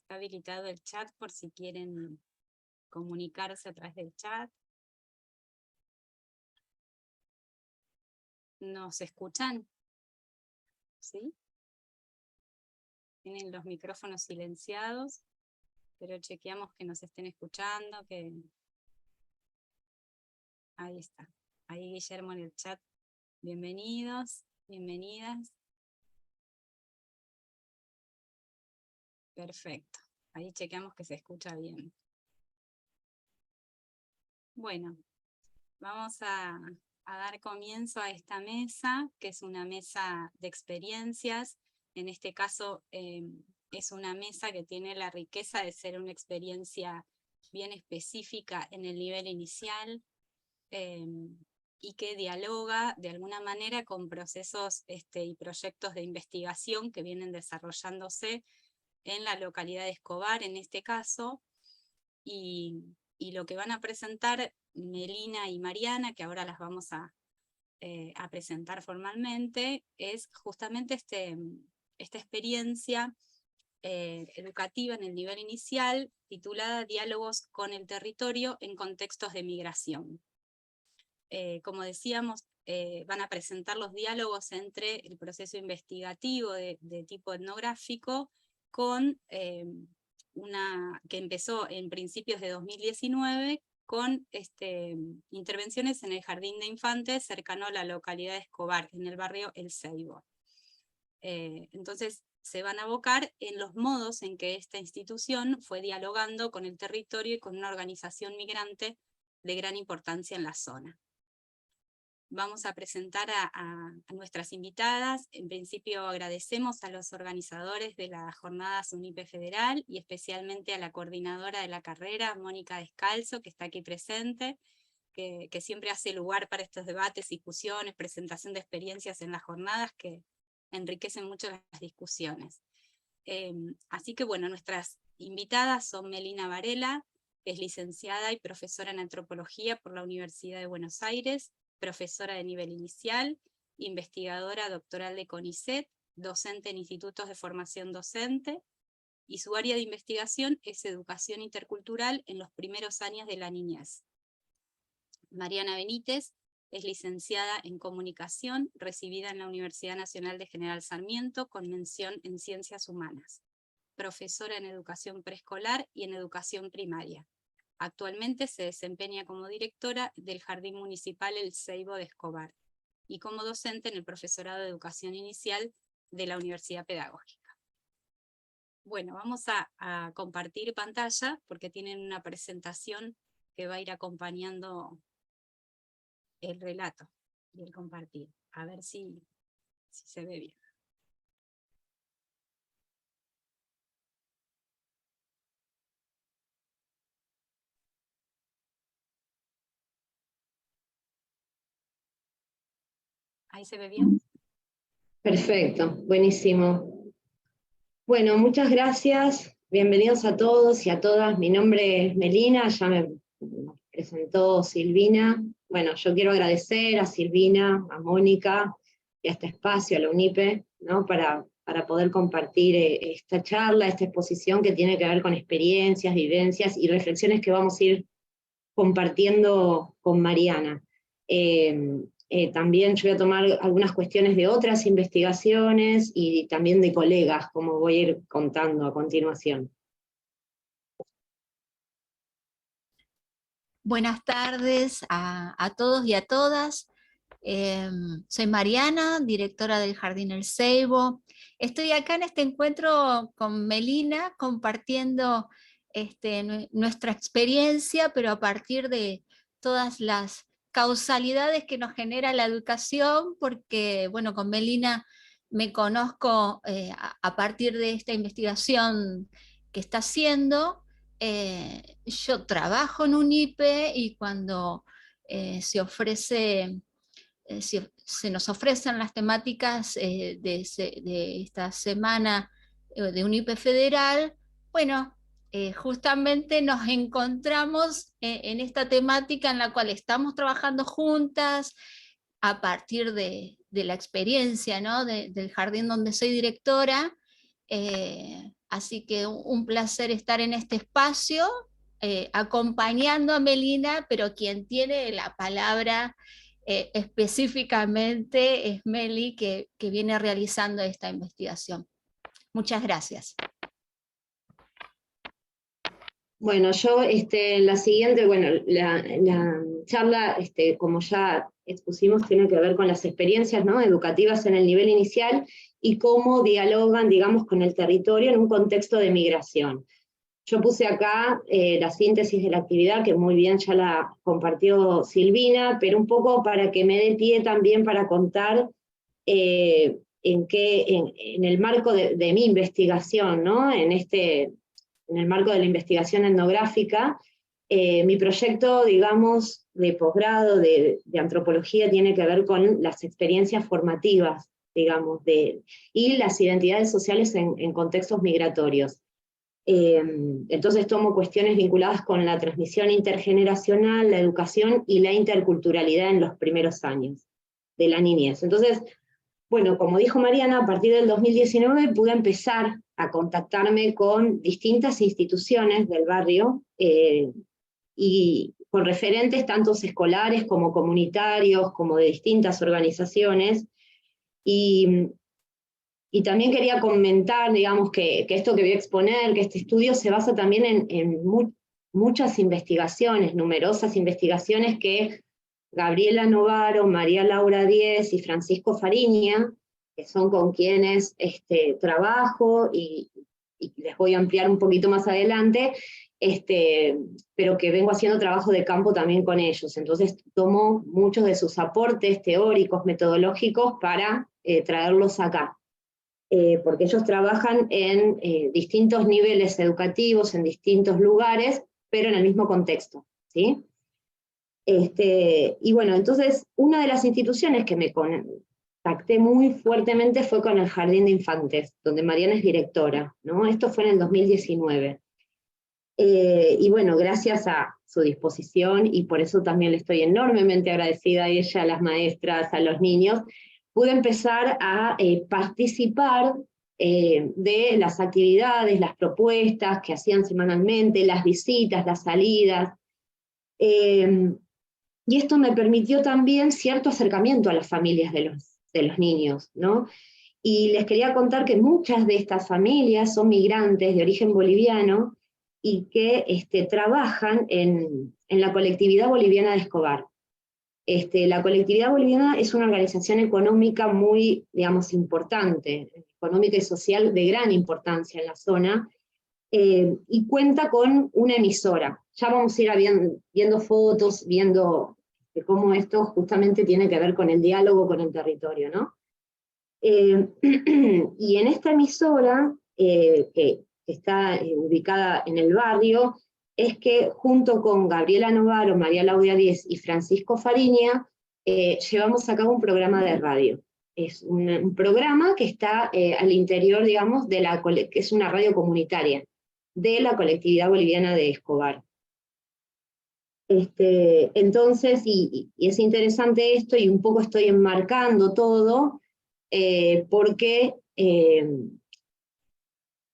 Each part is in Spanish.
Está habilitado el chat por si quieren comunicarse a través del chat. ¿Nos escuchan? ¿Sí? Tienen los micrófonos silenciados, pero chequeamos que nos estén escuchando, que... Ahí está. Ahí Guillermo en el chat. Bienvenidos, bienvenidas. Perfecto. Ahí chequeamos que se escucha bien. Bueno, vamos a dar comienzo a esta mesa, que es una mesa de experiencias. En este caso es una mesa que tiene la riqueza de ser una experiencia bien específica en el nivel inicial y que dialoga de alguna manera con procesos y proyectos de investigación que vienen desarrollándose en la localidad de Escobar, en este caso, y lo que van a presentar Melina y Mariana, que ahora las vamos a presentar formalmente, es justamente esta experiencia educativa en el nivel inicial, titulada Diálogos con el territorio en contextos de migración. Como decíamos, van a presentar los diálogos entre el proceso investigativo de tipo etnográfico con que empezó en principios de 2019 con intervenciones en el Jardín de Infantes cercano a la localidad de Escobar, en el barrio El Ceibo. Entonces se van a abocar en los modos en que esta institución fue dialogando con el territorio y con una organización migrante de gran importancia en la zona. Vamos a presentar a nuestras invitadas. En principio agradecemos a los organizadores de las jornadas UNIPE Federal y especialmente a la coordinadora de la carrera, Mónica Descalzo, que está aquí presente, que siempre hace lugar para estos debates, discusiones, presentación de experiencias en las jornadas que enriquecen mucho las discusiones. Así que bueno, nuestras invitadas son Melina Varela, que es licenciada y profesora en antropología por la Universidad de Buenos Aires, profesora de nivel inicial, investigadora doctoral de CONICET, docente en institutos de formación docente, y su área de investigación es educación intercultural en los primeros años de la niñez. Mariana Benítez es licenciada en comunicación, recibida en la Universidad Nacional de General Sarmiento, con mención en ciencias humanas, profesora en educación preescolar y en educación primaria. Actualmente se desempeña como directora del Jardín Municipal El Ceibo de Escobar y como docente en el profesorado de educación inicial de la Universidad Pedagógica. Bueno, vamos a compartir pantalla porque tienen una presentación que va a ir acompañando el relato y el compartir. A ver si se ve bien. ¿Ahí se ve bien? Perfecto, buenísimo. Bueno, muchas gracias. Bienvenidos a todos y a todas. Mi nombre es Melina, ya me presentó Silvina. Bueno, yo quiero agradecer a Silvina, a Mónica y a este espacio, a la UNIPE, ¿no? para poder compartir esta charla, esta exposición que tiene que ver con experiencias, vivencias y reflexiones que vamos a ir compartiendo con Mariana. También yo voy a tomar algunas cuestiones de otras investigaciones y también de colegas, como voy a ir contando a continuación. Buenas tardes a todos y a todas. Soy Mariana, directora del Jardín El Ceibo. Estoy acá en este encuentro con Melina compartiendo nuestra experiencia, pero a partir de todas las causalidades que nos genera la educación, porque bueno, con Melina me conozco a partir de esta investigación que está haciendo. Yo trabajo en UNIPE y cuando se nos ofrecen las temáticas de esta semana de UNIPE Federal, bueno, justamente nos encontramos en esta temática en la cual estamos trabajando juntas a partir de la experiencia, ¿no? del jardín donde soy directora, Así que un placer estar en este espacio, acompañando a Melina, pero quien tiene la palabra específicamente es Meli, que viene realizando esta investigación. Muchas gracias. Bueno, yo la siguiente, bueno, la charla, como ya expusimos, tiene que ver con las experiencias, ¿no?, educativas en el nivel inicial y cómo dialogan, digamos, con el territorio en un contexto de migración. Yo puse acá la síntesis de la actividad, que muy bien ya la compartió Silvina, pero un poco para que me dé pie también para contar en el marco de mi investigación, ¿no?, en el marco de la investigación etnográfica, mi proyecto, digamos, de posgrado de antropología tiene que ver con las experiencias formativas, digamos, y las identidades sociales en contextos migratorios. Entonces tomo cuestiones vinculadas con la transmisión intergeneracional, la educación y la interculturalidad en los primeros años de la niñez. Entonces, bueno, como dijo Mariana, a partir del 2019 pude empezar a contactarme con distintas instituciones del barrio y con referentes tanto escolares como comunitarios, como de distintas organizaciones. Y también quería comentar, digamos, que esto que voy a exponer, que este estudio se basa también en muchas investigaciones, numerosas investigaciones que Gabriela Novaro, María Laura Díez y Francisco Fariña, que son con quienes trabajo y les voy a ampliar un poquito más adelante, pero que vengo haciendo trabajo de campo también con ellos. Entonces tomo muchos de sus aportes teóricos, metodológicos, para traerlos acá. Porque ellos trabajan en distintos niveles educativos, en distintos lugares, pero en el mismo contexto, ¿sí? Y bueno, entonces una de las instituciones que me contacté muy fuertemente fue con el Jardín de Infantes, donde Mariana es directora, ¿no? Esto fue en el 2019. Y bueno, gracias a su disposición, y por eso también le estoy enormemente agradecida a ella, a las maestras, a los niños, pude empezar a participar de las actividades, las propuestas que hacían semanalmente, las visitas, las salidas. Y esto me permitió también cierto acercamiento a las familias de los niños, ¿no? Y les quería contar que muchas de estas familias son migrantes de origen boliviano y que trabajan en la colectividad boliviana de Escobar. La colectividad boliviana es una organización económica muy, digamos, importante, económica y social de gran importancia en la zona, y cuenta con una emisora. Ya vamos a ir viendo fotos, viendo cómo esto justamente tiene que ver con el diálogo con el territorio, ¿no? Y en esta emisora, que está ubicada en el barrio, es que junto con Gabriela Novaro, María Laura Díez y Francisco Fariña, llevamos a cabo un programa de radio. Es un programa que está al interior, digamos, que es una radio comunitaria de la colectividad boliviana de Escobar. Entonces, y es interesante esto, y un poco estoy enmarcando todo, porque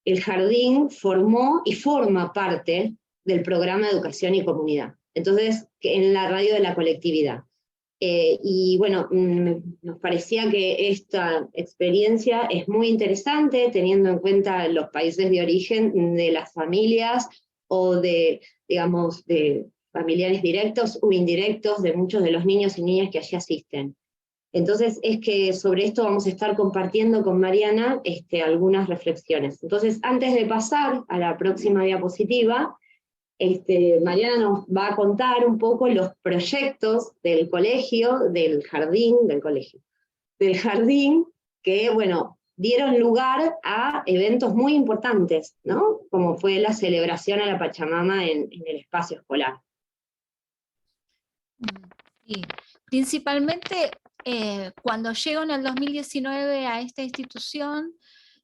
el jardín formó y forma parte del programa de Educación y Comunidad, entonces en la radio de la colectividad. Y bueno, nos parecía que esta experiencia es muy interesante, teniendo en cuenta los países de origen de las familias, o de, digamos, de familiares directos o indirectos de muchos de los niños y niñas que allí asisten. Entonces es que sobre esto vamos a estar compartiendo con Mariana algunas reflexiones. Entonces, antes de pasar a la próxima diapositiva, Mariana nos va a contar un poco los proyectos del colegio, del jardín, que, bueno, dieron lugar a eventos muy importantes, ¿no? Como fue la celebración a la Pachamama en el espacio escolar. Y principalmente cuando llego en el 2019 a esta institución,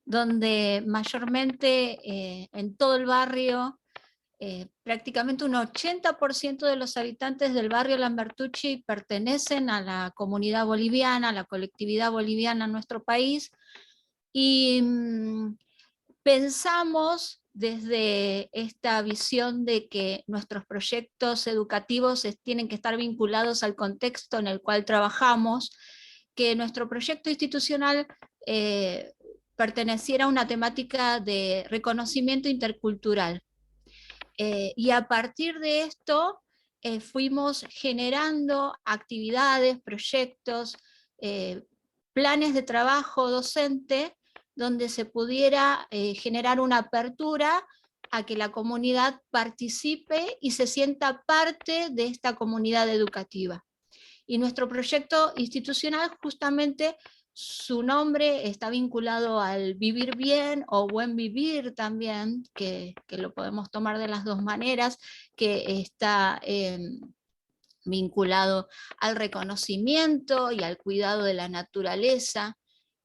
donde mayormente en todo el barrio, prácticamente un 80% de los habitantes del barrio Lambertucci pertenecen a la comunidad boliviana, a la colectividad boliviana en nuestro país, y pensamos desde esta visión de que nuestros proyectos educativos tienen que estar vinculados al contexto en el cual trabajamos, que nuestro proyecto institucional perteneciera a una temática de reconocimiento intercultural. Y a partir de esto fuimos generando actividades, proyectos, planes de trabajo docente donde se pudiera generar una apertura a que la comunidad participe y se sienta parte de esta comunidad educativa. Y nuestro proyecto institucional, justamente, su nombre está vinculado al vivir bien o buen vivir también, que lo podemos tomar de las dos maneras, que está vinculado al reconocimiento y al cuidado de la naturaleza.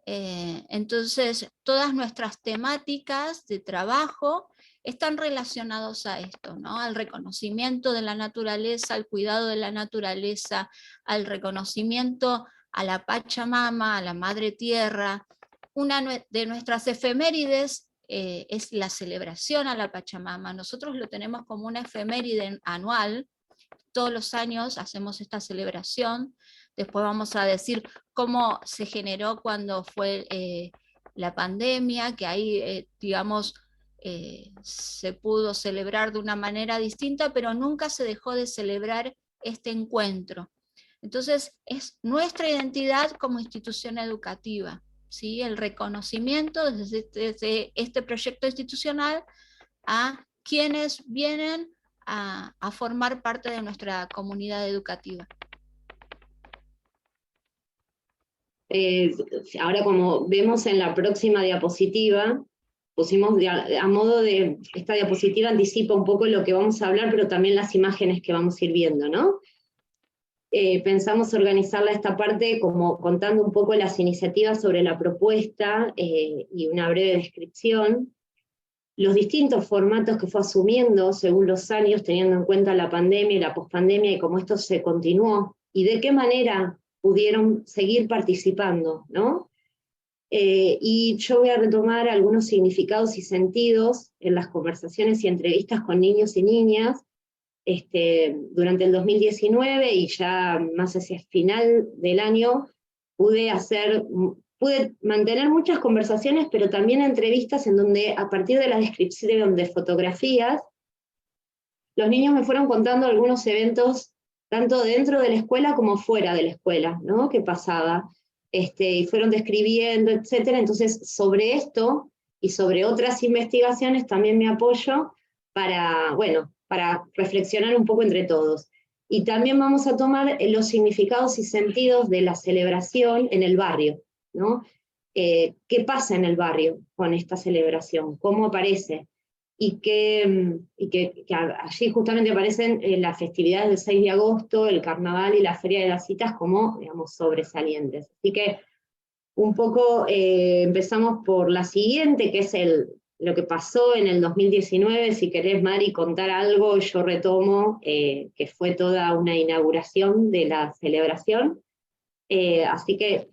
Entonces, todas nuestras temáticas de trabajo están relacionados a esto, ¿no? Al reconocimiento de la naturaleza, al cuidado de la naturaleza, al reconocimiento a la Pachamama, a la Madre Tierra. Una de nuestras efemérides es la celebración a la Pachamama. Nosotros lo tenemos como una efeméride anual. Todos los años hacemos esta celebración. Después vamos a decir cómo se generó cuando fue la pandemia, que ahí, digamos, se pudo celebrar de una manera distinta, pero nunca se dejó de celebrar este encuentro. Entonces, es nuestra identidad como institución educativa, ¿sí? El reconocimiento desde este proyecto institucional a quienes vienen a formar parte de nuestra comunidad educativa. Ahora, como vemos en la próxima diapositiva, pusimos a modo de, esta diapositiva anticipa un poco lo que vamos a hablar, pero también las imágenes que vamos a ir viendo, ¿no? Pensamos organizarla esta parte como contando un poco las iniciativas sobre la propuesta y una breve descripción, los distintos formatos que fue asumiendo según los años, teniendo en cuenta la pandemia y la pospandemia, y cómo esto se continuó, y de qué manera pudieron seguir participando, ¿no? Y yo voy a retomar algunos significados y sentidos en las conversaciones y entrevistas con niños y niñas durante el 2019, y ya más hacia el final del año pude mantener muchas conversaciones, pero también entrevistas en donde, a partir de la descripción de fotografías, los niños me fueron contando algunos eventos, tanto dentro de la escuela como fuera de la escuela, ¿no? Que pasaba, y fueron describiendo, etcétera. Entonces, sobre esto y sobre otras investigaciones también me apoyo para reflexionar un poco entre todos. Y también vamos a tomar los significados y sentidos de la celebración en el barrio, ¿no? ¿Qué pasa en el barrio con esta celebración? ¿Cómo aparece? Y que allí justamente aparecen las festividades del 6 de agosto, el carnaval y la feria de las citas como, digamos, sobresalientes. Así que un poco empezamos por la siguiente, que es lo que pasó en el 2019. Si querés, Mari, contar algo, yo retomo, que fue toda una inauguración de la celebración. Así que...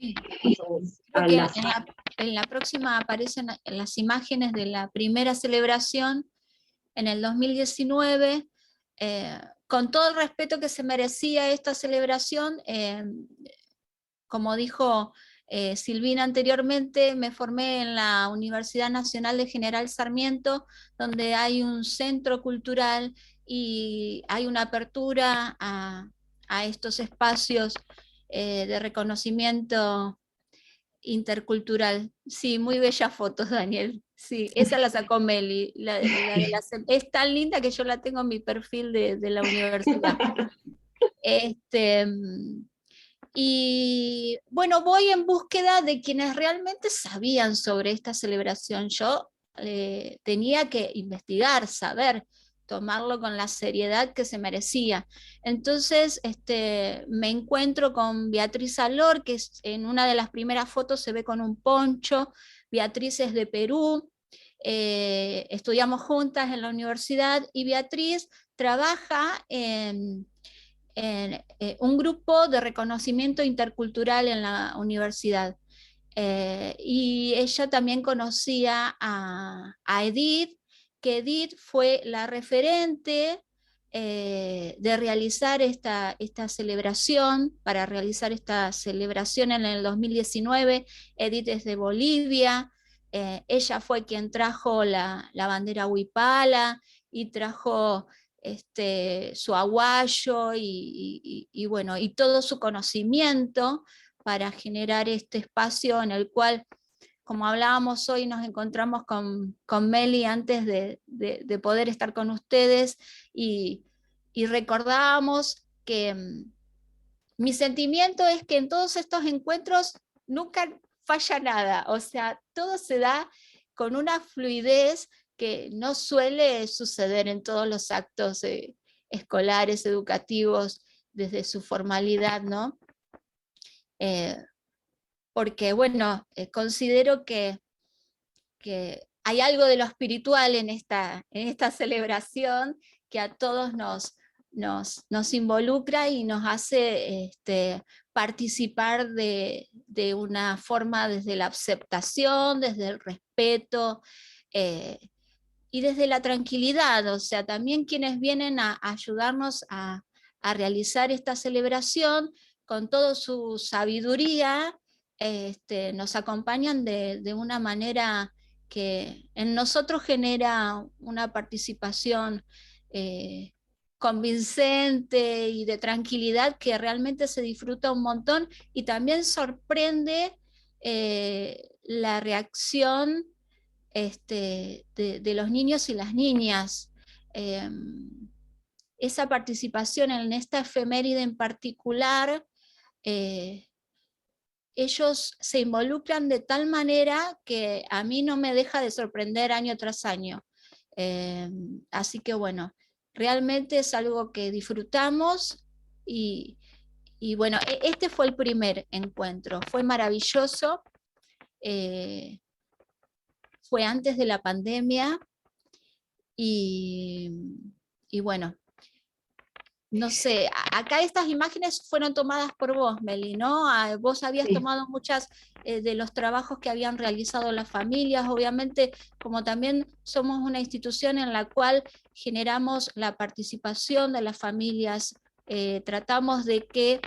En la próxima aparecen las imágenes de la primera celebración en el 2019, con todo el respeto que se merecía esta celebración. Como dijo Silvina anteriormente, me formé en la Universidad Nacional de General Sarmiento, donde hay un centro cultural y hay una apertura a estos espacios de reconocimiento intercultural. Sí, muy bellas fotos, Daniel. Sí, esa la sacó Meli. Es tan linda que yo la tengo en mi perfil de la universidad. Y bueno, voy en búsqueda de quienes realmente sabían sobre esta celebración. Yo tenía que investigar, saber, tomarlo con la seriedad que se merecía. Entonces me encuentro con Beatriz Alor, que en una de las primeras fotos se ve con un poncho. Beatriz es de Perú, estudiamos juntas en la universidad, y Beatriz trabaja en un grupo de reconocimiento intercultural en la universidad. y ella también conocía a Edith, que Edith fue la referente de realizar esta celebración, para realizar esta celebración en el 2019. Edith es de Bolivia, ella fue quien trajo la bandera huipala y trajo su aguayo y bueno, y todo su conocimiento para generar este espacio en el cual, como hablábamos hoy, nos encontramos con Meli antes de poder estar con ustedes, y recordábamos que mi sentimiento es que en todos estos encuentros nunca falla nada, o sea, todo se da con una fluidez que no suele suceder en todos los actos escolares, educativos, desde su formalidad, ¿no? Porque, bueno, considero que hay algo de lo espiritual en esta celebración que a todos nos involucra y nos hace participar de una forma desde la aceptación, desde el respeto y desde la tranquilidad. O sea, también quienes vienen a ayudarnos a realizar esta celebración con toda su sabiduría, nos acompañan de una manera que en nosotros genera una participación convincente y de tranquilidad, que realmente se disfruta un montón, y también sorprende la reacción de los niños y las niñas. Esa participación en esta efeméride en particular, ellos se involucran de tal manera que a mí no me deja de sorprender año tras año. Así que bueno, realmente es algo que disfrutamos y bueno, este fue el primer encuentro, fue maravilloso, fue antes de la pandemia y bueno, no sé, acá estas imágenes fueron tomadas por vos, Meli, ¿no? Vos habías Sí. tomado muchas de los trabajos que habían realizado las familias. Obviamente, como también somos una institución en la cual generamos la participación de las familias, tratamos de que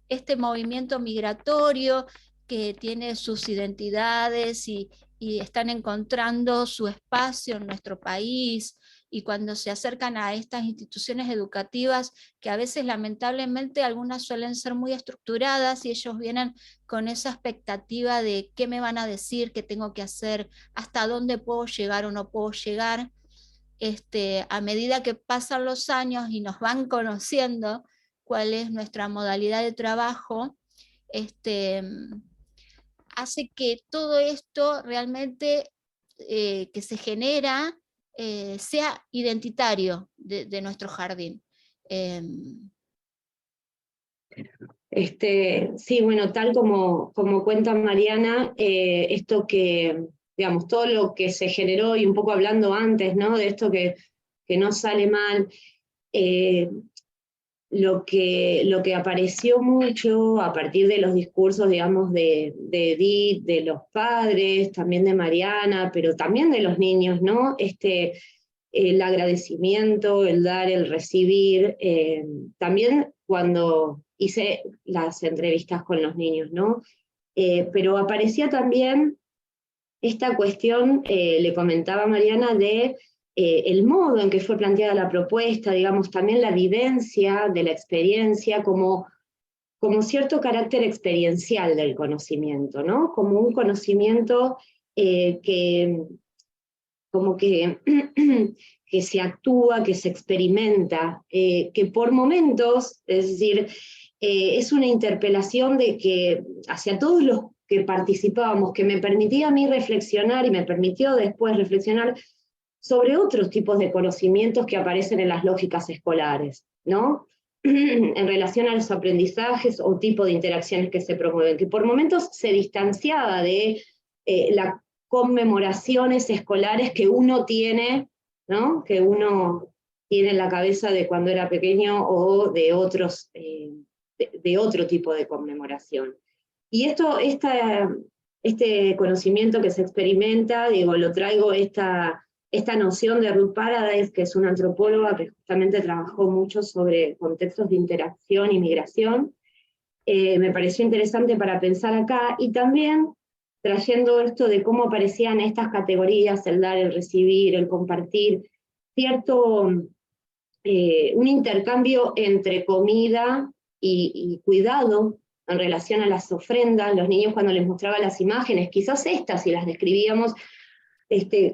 este movimiento migratorio, que tiene sus identidades y están encontrando su espacio en nuestro país, y cuando se acercan a estas instituciones educativas, que a veces lamentablemente algunas suelen ser muy estructuradas, y ellos vienen con esa expectativa de qué me van a decir, qué tengo que hacer, hasta dónde puedo llegar o no puedo llegar. A medida que pasan los años y nos van conociendo cuál es nuestra modalidad de trabajo, hace que todo esto realmente que se genera sea identitario de nuestro jardín. Sí, bueno, tal como cuenta Mariana, esto que, digamos, todo lo que se generó, y un poco hablando antes, ¿no? De esto que no sale mal, lo que apareció mucho a partir de los discursos, digamos, de Edith, de los padres, también de Mariana, pero también de los niños, ¿no? El agradecimiento, el dar, el recibir, también cuando hice las entrevistas con los niños, ¿no? Pero aparecía también esta cuestión, le comentaba Mariana, de el modo en que fue planteada la propuesta, digamos, también la vivencia de la experiencia como cierto carácter experiencial del conocimiento, ¿no? Como un conocimiento que se actúa, que se experimenta, que por momentos, es decir, es una interpelación de que hacia todos los que participábamos, que me permitía a mí reflexionar y me permitió después reflexionar sobre otros tipos de conocimientos que aparecen en las lógicas escolares, ¿no? En relación a los aprendizajes o tipo de interacciones que se promueven, que por momentos se distanciaba de las conmemoraciones escolares que uno tiene, ¿no? Que uno tiene en la cabeza de cuando era pequeño, o de otros, de otro tipo de conmemoración. Y esta este conocimiento que se experimenta, digo, lo traigo esta noción de Ruth Paradise, que es una antropóloga que justamente trabajó mucho sobre contextos de interacción y migración. Me pareció interesante para pensar acá, y también trayendo esto de cómo aparecían estas categorías, el dar, el recibir, el compartir, cierto, un intercambio entre comida y cuidado en relación a las ofrendas. Los niños, cuando les mostraba las imágenes, quizás estas, si las describíamos,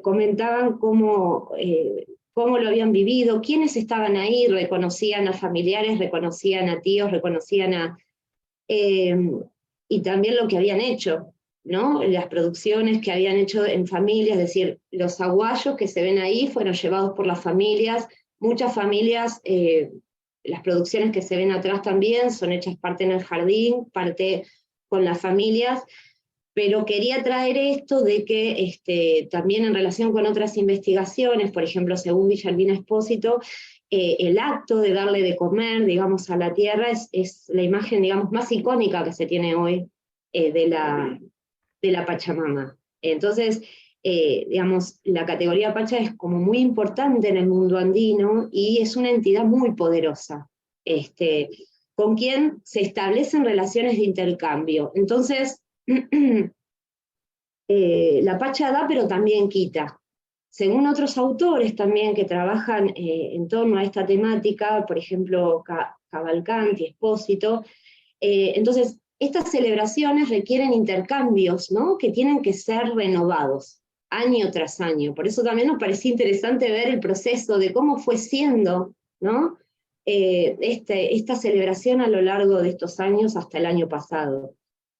comentaban cómo lo habían vivido, quiénes estaban ahí, reconocían a familiares, reconocían a tíos, reconocían y también lo que habían hecho, ¿no? Las producciones que habían hecho en familias, es decir, los aguayos que se ven ahí fueron llevados por las familias, muchas familias, las producciones que se ven atrás también son hechas parte en el jardín, parte con las familias, pero quería traer esto de que también en relación con otras investigaciones, por ejemplo, según Guillermina Espósito, el acto de darle de comer, digamos, a la tierra es la imagen, digamos, más icónica que se tiene hoy de la Pachamama. Entonces, digamos, la categoría Pacha es como muy importante en el mundo andino y es una entidad muy poderosa, con quien se establecen relaciones de intercambio. Entonces, la Pacha da, pero también quita. Según otros autores también que trabajan en torno a esta temática, por ejemplo, Cavalcanti, Espósito, entonces estas celebraciones requieren intercambios, ¿no? Que tienen que ser renovados año tras año. Por eso también nos parecía interesante ver el proceso de cómo fue siendo, ¿no? Esta celebración a lo largo de estos años hasta el año pasado.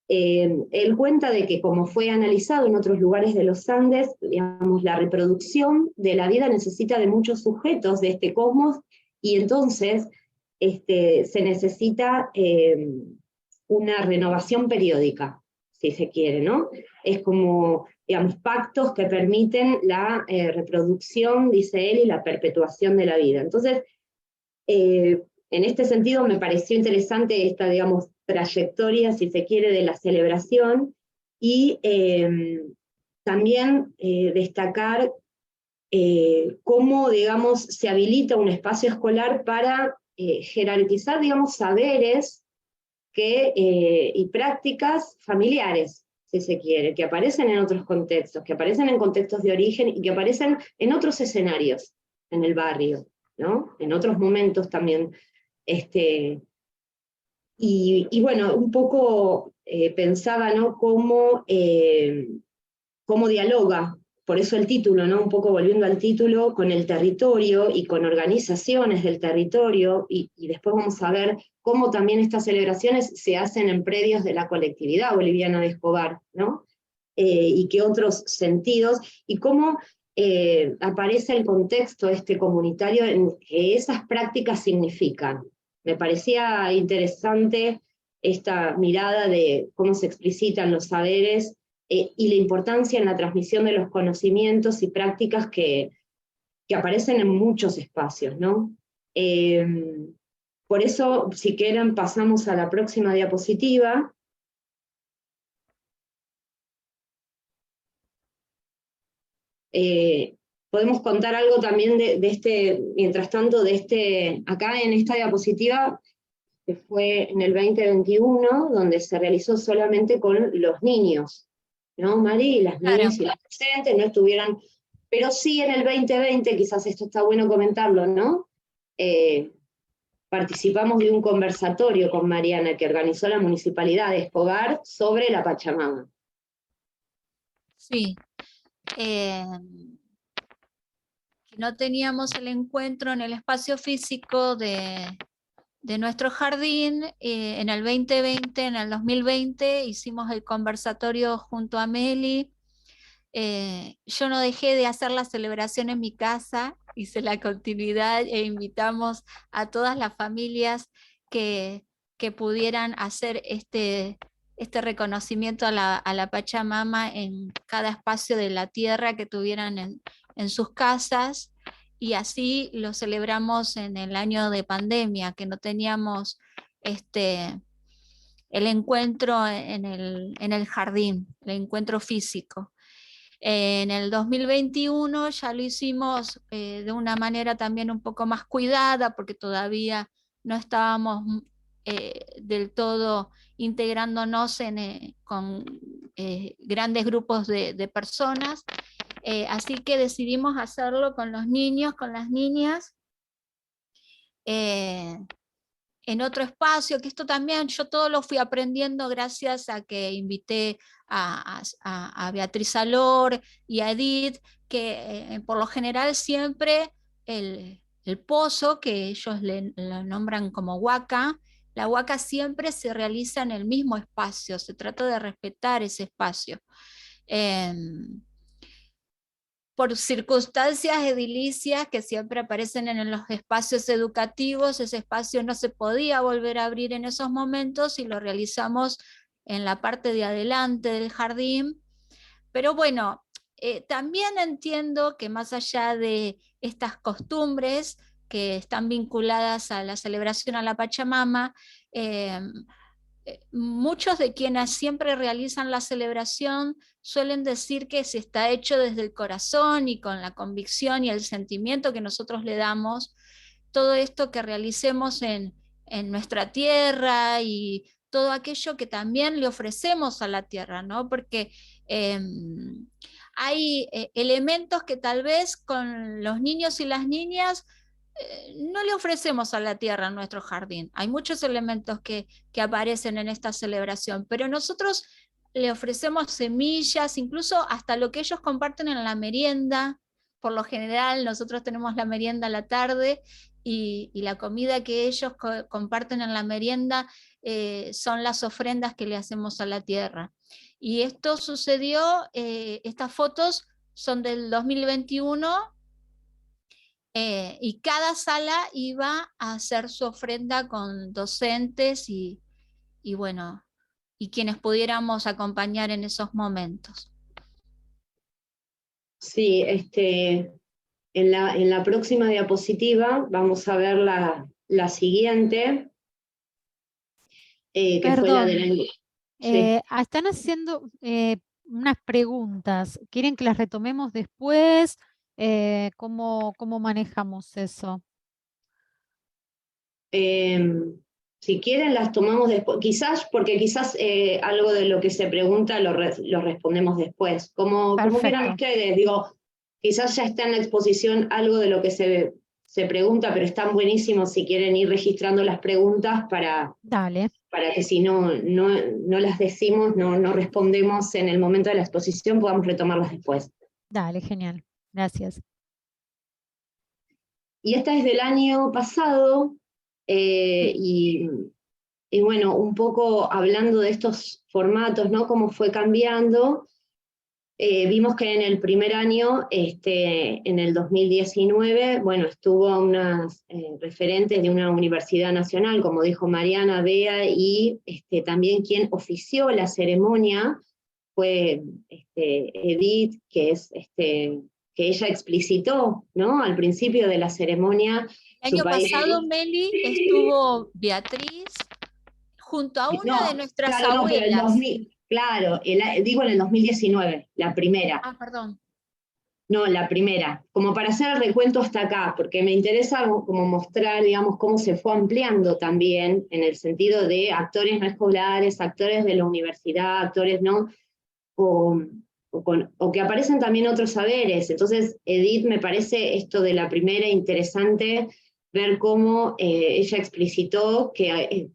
Él cuenta de que, como fue analizado en otros lugares de los Andes, digamos, la reproducción de la vida necesita de muchos sujetos de este cosmos, y entonces se necesita una renovación periódica, si se quiere, ¿no? Es como, digamos, pactos que permiten la reproducción, dice él, y la perpetuación de la vida. Entonces, en este sentido me pareció interesante esta, digamos, trayectoria, si se quiere, de la celebración, y también destacar cómo, digamos, se habilita un espacio escolar para jerarquizar, digamos, saberes y prácticas familiares, si se quiere, que aparecen en otros contextos, que aparecen en contextos de origen y que aparecen en otros escenarios, en el barrio, ¿no? En otros momentos también. Y bueno, un poco pensaba, ¿no? Cómo dialoga, por eso el título, ¿no? Un poco volviendo al título, con el territorio y con organizaciones del territorio, y después vamos a ver cómo también estas celebraciones se hacen en predios de la colectividad boliviana de Escobar, ¿no? Y qué otros sentidos, y cómo aparece el contexto comunitario en que esas prácticas significan. Me parecía interesante esta mirada de cómo se explicitan los saberes y la importancia en la transmisión de los conocimientos y prácticas que aparecen en muchos espacios, ¿no? Por eso, si quieren, pasamos a la próxima diapositiva. Podemos contar algo también mientras tanto, acá en esta diapositiva, que fue en el 2021, donde se realizó solamente con los niños, ¿no, Mari? Las niñas y las docentes no estuvieron, pero sí en el 2020, quizás esto está bueno comentarlo, ¿no? Participamos de un conversatorio con Mariana que organizó la Municipalidad de Escobar sobre la Pachamama. Sí. No teníamos el encuentro en el espacio físico de nuestro jardín. En el 2020, en el 2020, hicimos el conversatorio junto a Meli. Yo no dejé de hacer la celebración en mi casa, hice la continuidad e invitamos a todas las familias que pudieran hacer este reconocimiento a la Pachamama en cada espacio de la tierra que tuvieran en sus casas, y así lo celebramos en el año de pandemia, que no teníamos el encuentro en el jardín, el encuentro físico. En el 2021 ya lo hicimos de una manera también un poco más cuidada, porque todavía no estábamos del todo integrándonos con grandes grupos de personas, así que decidimos hacerlo con los niños, con las niñas, en otro espacio, que esto también yo todo lo fui aprendiendo gracias a que invité a Beatriz Alor y a Edith, que por lo general siempre el pozo, que ellos lo nombran como huaca, la huaca siempre se realiza en el mismo espacio, se trata de respetar ese espacio. Por circunstancias edilicias que siempre aparecen en los espacios educativos, ese espacio no se podía volver a abrir en esos momentos y lo realizamos en la parte de adelante del jardín. Pero bueno, también entiendo que más allá de estas costumbres que están vinculadas a la celebración a la Pachamama, muchos de quienes siempre realizan la celebración suelen decir que si está hecho desde el corazón y con la convicción y el sentimiento que nosotros le damos, todo esto que realicemos en nuestra tierra y todo aquello que también le ofrecemos a la tierra, ¿no? Porque hay elementos que tal vez con los niños y las niñas no le ofrecemos a la tierra en nuestro jardín. Hay muchos elementos que aparecen en esta celebración, pero nosotros le ofrecemos semillas, incluso hasta lo que ellos comparten en la merienda. Por lo general nosotros tenemos la merienda a la tarde y la comida que ellos comparten en la merienda son las ofrendas que le hacemos a la tierra. Y esto sucedió, estas fotos son del 2021, y cada sala iba a hacer su ofrenda con docentes y bueno, y quienes pudiéramos acompañar en esos momentos. Sí, en la próxima diapositiva vamos a ver la siguiente, que Perdón, fue la de la... Sí. están haciendo unas preguntas. ¿Quieren que las retomemos después? ¿Cómo manejamos eso? Si quieren las tomamos después, porque quizás algo de lo que se pregunta lo respondemos después. Como quieran ustedes, digo, quizás ya está en la exposición algo de lo que se pregunta, pero están buenísimos si quieren ir registrando las preguntas para que si no las decimos, no respondemos en el momento de la exposición, podamos retomarlas después. Dale, genial. Gracias. Y esta es del año pasado, y bueno, un poco hablando de estos formatos, ¿no? Cómo fue cambiando. Vimos que en el primer año, en el 2019, bueno, estuvo unas referentes de una universidad nacional, como dijo Mariana, Bea, y también quien ofició la ceremonia fue Edith, que es que ella explicitó, ¿no? Al principio de la ceremonia. El año pasado, Meli, estuvo Beatriz junto a una de nuestras abuelas. Digo en el 2019, la primera. Ah, perdón. No, la primera, como para hacer el recuento hasta acá, porque me interesa como mostrar, digamos, cómo se fue ampliando también, en el sentido de actores no escolares, actores de la universidad, actores no, o que aparecen también otros saberes. Entonces, Edith, me parece esto de la primera interesante, ver cómo ella explicitó que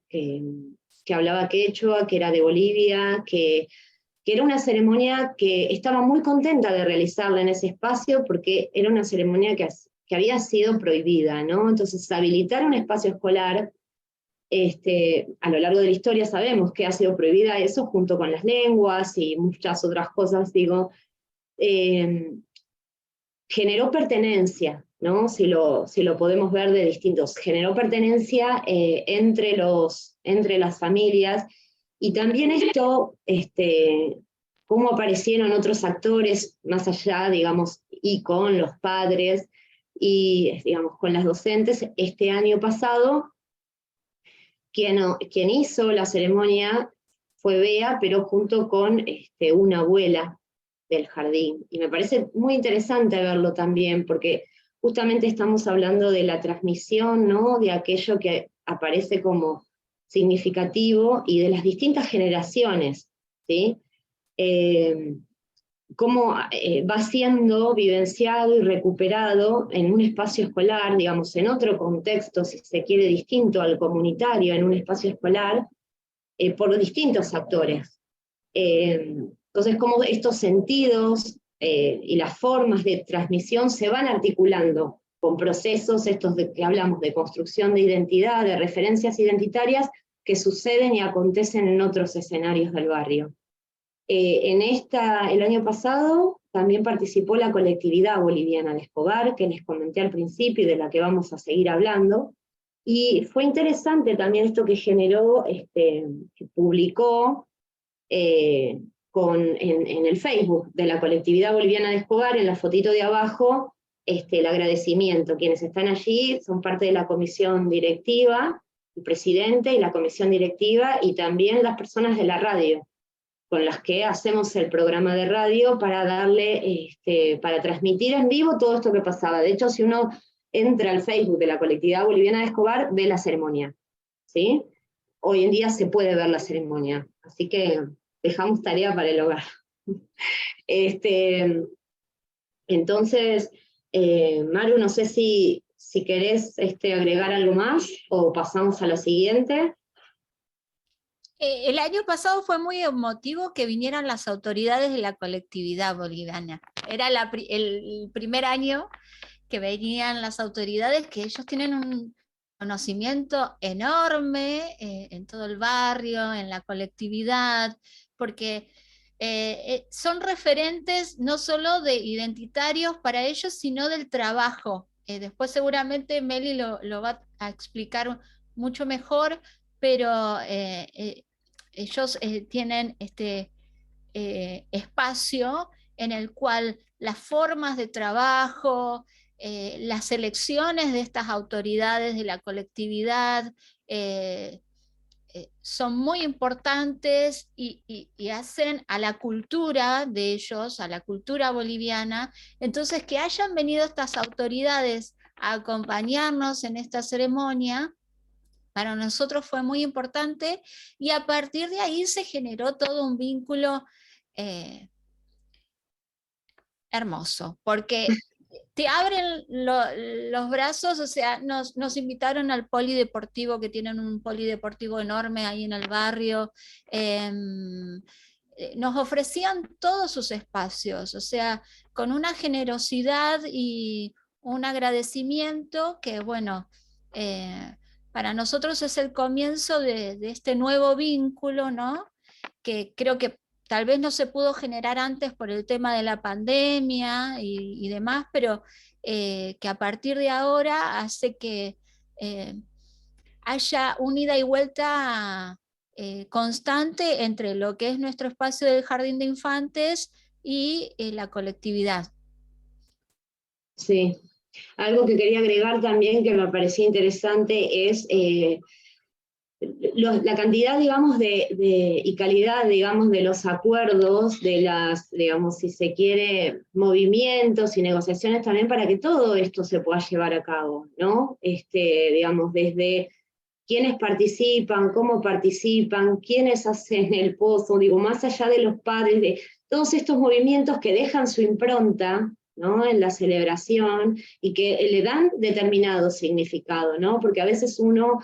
hablaba quechua, que era de Bolivia, que era una ceremonia que estaba muy contenta de realizarla en ese espacio, porque era una ceremonia que había sido prohibida, ¿no? Entonces, habilitar un espacio escolar, a lo largo de la historia sabemos que ha sido prohibida eso, junto con las lenguas y muchas otras cosas, digo, generó pertenencia, ¿no? Si lo podemos ver de distintos, generó pertenencia entre las familias, y también esto, cómo aparecieron otros actores más allá, digamos, y con los padres, y digamos, con las docentes, este año pasado, quien hizo la ceremonia fue Bea, pero junto con una abuela del jardín. Y me parece muy interesante verlo también, porque justamente estamos hablando de la transmisión, ¿no? De aquello que aparece como significativo y de las distintas generaciones, ¿sí? Cómo va siendo vivenciado y recuperado en un espacio escolar, digamos, en otro contexto, si se quiere, distinto al comunitario, en un espacio escolar, por distintos actores. Entonces, cómo estos sentidos y las formas de transmisión se van articulando con procesos estos de que hablamos de construcción de identidad, de referencias identitarias, que suceden y acontecen en otros escenarios del barrio. El año pasado también participó la colectividad boliviana de Escobar, que les comenté al principio y de la que vamos a seguir hablando, y fue interesante también esto que generó, que publicó en el Facebook de la colectividad boliviana de Escobar, en la fotito de abajo, el agradecimiento. Quienes están allí son parte de la comisión directiva, el presidente y la comisión directiva, y también las personas de la radio, con las que hacemos el programa de radio para para transmitir en vivo todo esto que pasaba. De hecho, si uno entra al Facebook de la colectividad boliviana de Escobar, ve la ceremonia, ¿sí? Hoy en día se puede ver la ceremonia, así que dejamos tarea para el hogar. Entonces, Maru, no sé si querés agregar algo más, o pasamos a la siguiente. El año pasado fue muy emotivo que vinieran las autoridades de la colectividad boliviana. Era el primer año que venían las autoridades, que ellos tienen un conocimiento enorme en todo el barrio, en la colectividad, porque son referentes no solo de identitarios para ellos, sino del trabajo. Después seguramente Meli lo va a explicar mucho mejor, pero ellos tienen este espacio en el cual las formas de trabajo, las elecciones de estas autoridades de la colectividad son muy importantes y hacen a la cultura de ellos, a la cultura boliviana. Entonces, que hayan venido estas autoridades a acompañarnos en esta ceremonia, para nosotros fue muy importante, y a partir de ahí se generó todo un vínculo hermoso, porque te abren los brazos. O sea, nos invitaron al polideportivo, que tienen un polideportivo enorme ahí en el barrio. Nos ofrecían todos sus espacios, o sea, con una generosidad y un agradecimiento que, bueno, para nosotros es el comienzo de este nuevo vínculo, ¿no? Que creo que tal vez no se pudo generar antes por el tema de la pandemia y demás, pero que a partir de ahora hace que haya un ida y vuelta constante entre lo que es nuestro espacio del jardín de infantes y la colectividad. Sí, algo que quería agregar también que me parecía interesante es la cantidad, digamos, y calidad, digamos, de los acuerdos, de las, digamos, si se quiere, movimientos y negociaciones también para que todo esto se pueda llevar a cabo, ¿no? Digamos, desde quiénes participan, cómo participan, quiénes hacen el pozo, digo, más allá de los padres, de todos estos movimientos que dejan su impronta, ¿no? En la celebración, y que le dan determinado significado, ¿no? Porque a veces uno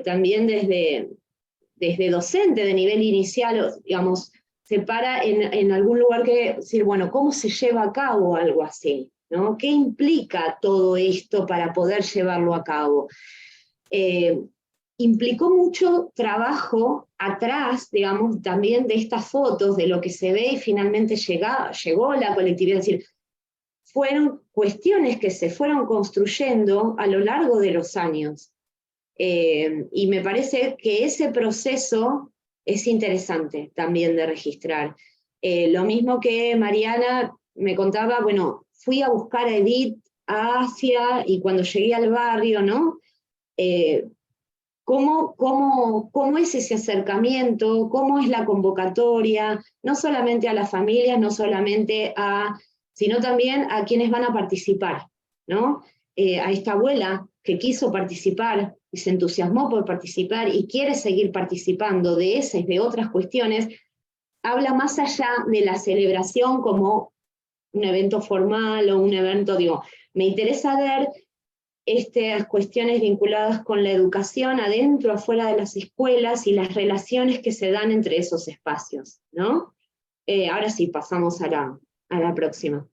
también desde docente de nivel inicial, digamos, se para en algún lugar que decir, bueno, ¿cómo se lleva a cabo algo así? ¿No? ¿Qué implica todo esto para poder llevarlo a cabo? Implicó mucho trabajo atrás, digamos, también de estas fotos, de lo que se ve y finalmente llegó la colectividad. Es decir, fueron cuestiones que se fueron construyendo a lo largo de los años. Y me parece que ese proceso es interesante también de registrar. Lo mismo que Mariana me contaba, bueno, fui a buscar a Edith a Asia, y cuando llegué al barrio, ¿no? cómo es ese acercamiento, cómo es la convocatoria, no solamente a las familias, no solamente sino también a quienes van a participar, ¿no? A esta abuela que quiso participar y se entusiasmó por participar y quiere seguir participando de esas y de otras cuestiones, habla más allá de la celebración como un evento formal o un evento, digo, me interesa ver estas cuestiones vinculadas con la educación adentro, afuera de las escuelas y las relaciones que se dan entre esos espacios, ¿no? Ahora sí, pasamos a la próxima.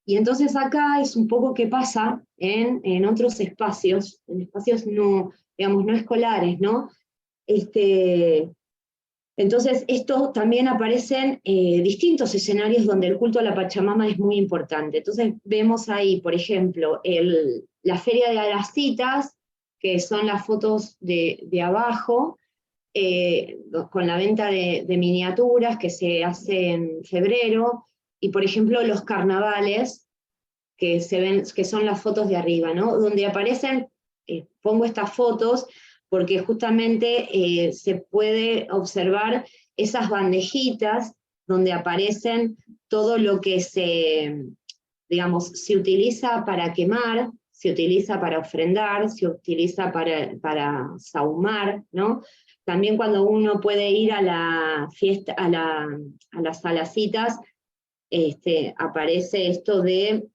Y entonces acá es un poco qué pasa en otros espacios, en espacios no, digamos, no escolares, ¿no? Entonces, esto también aparecen distintos escenarios donde el culto a la Pachamama es muy importante. Entonces, vemos ahí, por ejemplo, la Feria de las Citas, que son las fotos de abajo, con la venta de miniaturas que se hace en febrero, y por ejemplo, los carnavales, que se ven, que son las fotos de arriba, ¿no? Donde aparecen, pongo estas fotos, porque justamente se puede observar esas bandejitas donde aparecen todo lo que digamos, se utiliza para quemar, se utiliza para ofrendar, se utiliza para sahumar, ¿no? También cuando uno puede ir a la fiesta, a las salacitas, aparece esto de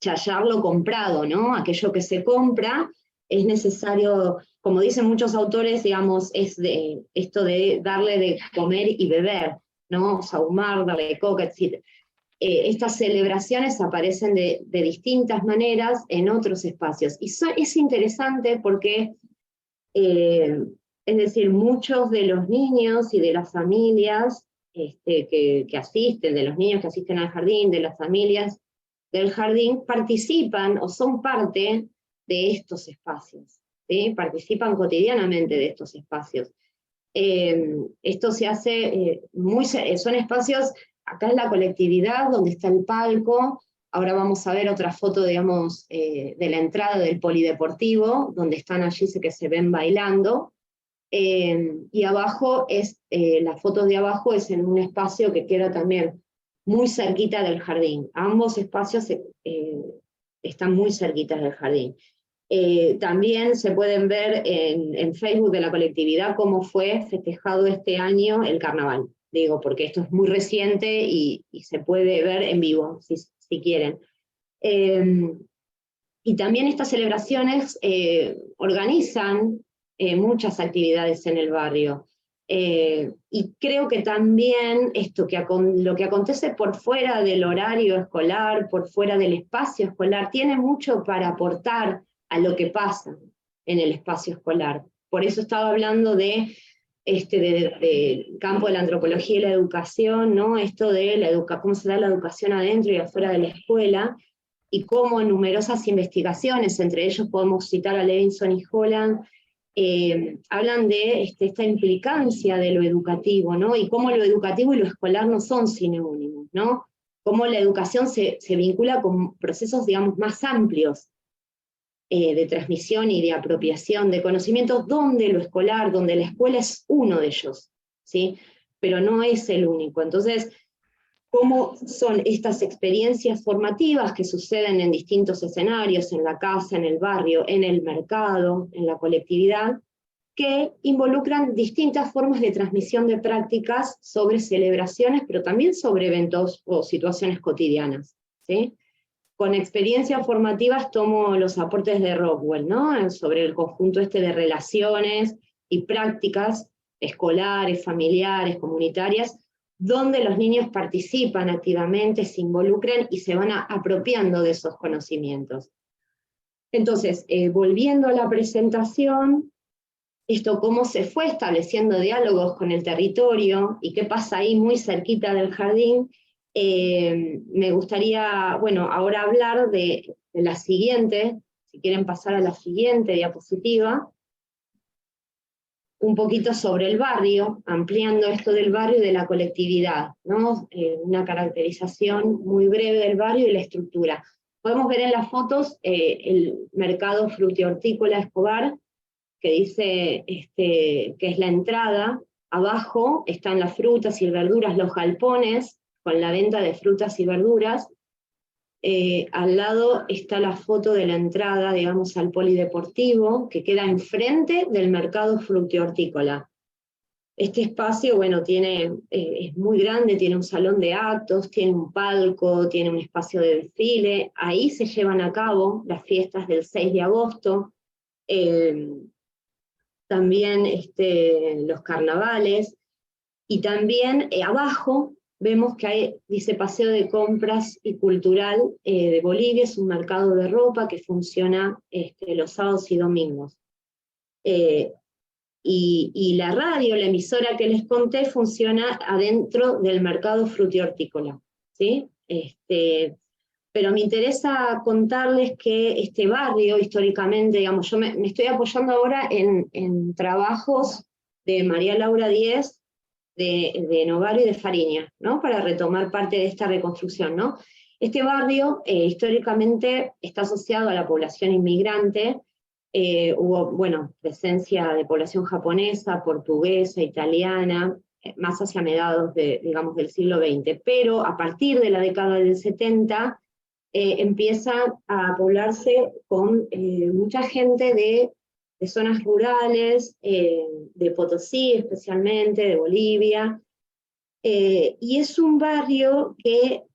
chayar lo comprado, ¿no? Aquello que se compra es necesario, como dicen muchos autores, digamos, es esto de darle de comer y beber, ¿no? Sahumar, darle coca, etc. Estas celebraciones aparecen de distintas maneras en otros espacios. Y es interesante porque, es decir, muchos de los niños y de las familias que asisten, de los niños que asisten al jardín, de las familias del jardín, participan o son parte de estos espacios, ¿sí? Participan cotidianamente de estos espacios. Esto se hace son espacios, acá es la colectividad, donde está el palco, ahora vamos a ver otra foto, digamos, de la entrada del polideportivo, donde están allí, que se ven bailando, y abajo, las fotos de abajo es en un espacio que queda también muy cerquita del jardín. Ambos espacios están muy cerquitas del jardín. También se pueden ver en Facebook de la colectividad cómo fue festejado este año el carnaval. Digo, porque esto es muy reciente y se puede ver en vivo, si quieren. Y también estas celebraciones organizan muchas actividades en el barrio. Y creo que también lo que acontece por fuera del horario escolar, por fuera del espacio escolar, tiene mucho para aportar a lo que pasa en el espacio escolar. Por eso estaba hablando del campo de la antropología y la educación, ¿no? Esto de cómo se da la educación adentro y afuera de la escuela, y cómo en numerosas investigaciones, entre ellos podemos citar a Levinson y Holland, hablan de esta implicancia de lo educativo, ¿no? Y cómo lo educativo y lo escolar no son sinónimos, ¿no? Cómo la educación se vincula con procesos, digamos, más amplios de transmisión y de apropiación de conocimientos, donde lo escolar, donde la escuela es uno de ellos, ¿sí? Pero no es el único. Entonces, cómo son estas experiencias formativas que suceden en distintos escenarios, en la casa, en el barrio, en el mercado, en la colectividad, que involucran distintas formas de transmisión de prácticas sobre celebraciones, pero también sobre eventos o situaciones cotidianas, ¿sí? Con experiencias formativas tomo los aportes de Rockwell, ¿no? Sobre el conjunto de relaciones y prácticas escolares, familiares, comunitarias, donde los niños participan activamente, se involucran y se van apropiando de esos conocimientos. Entonces, volviendo a la presentación, cómo se fue estableciendo diálogos con el territorio y qué pasa ahí muy cerquita del jardín, me gustaría, bueno, ahora hablar de la siguiente, si quieren pasar a la siguiente diapositiva, un poquito sobre el barrio, ampliando esto del barrio y de la colectividad, ¿no? Una caracterización muy breve del barrio y la estructura. podemos ver en las fotos el mercado frutihortícola Escobar, que dice que es la entrada. Abajo están las frutas y verduras, los galpones, con la venta de frutas y verduras. Al lado está la foto de la entrada, digamos, al polideportivo, que queda enfrente del mercado frutihortícola. Este espacio, bueno, es muy grande, tiene un salón de actos, tiene un palco, tiene un espacio de desfile. Ahí se llevan a cabo las fiestas del 6 de agosto, también los carnavales, y también abajo vemos que dice Paseo de Compras y Cultural de Bolivia, es un mercado de ropa que funciona los sábados y domingos. Y la radio, la emisora que les conté, funciona adentro del mercado frutihortícola, ¿sí? Pero me interesa contarles que este barrio, históricamente, digamos, yo me estoy apoyando ahora en trabajos de María Laura Díez, de Novaro y de Fariña, ¿no? Para retomar parte de esta reconstrucción, ¿no? Este barrio históricamente está asociado a la población inmigrante. Hubo, bueno, presencia de población japonesa, portuguesa, italiana, más hacia mediados digamos, del siglo XX, pero a partir de la década del 70 empieza a poblarse con mucha gente de zonas rurales, de Potosí especialmente, de Bolivia, y es un barrio que,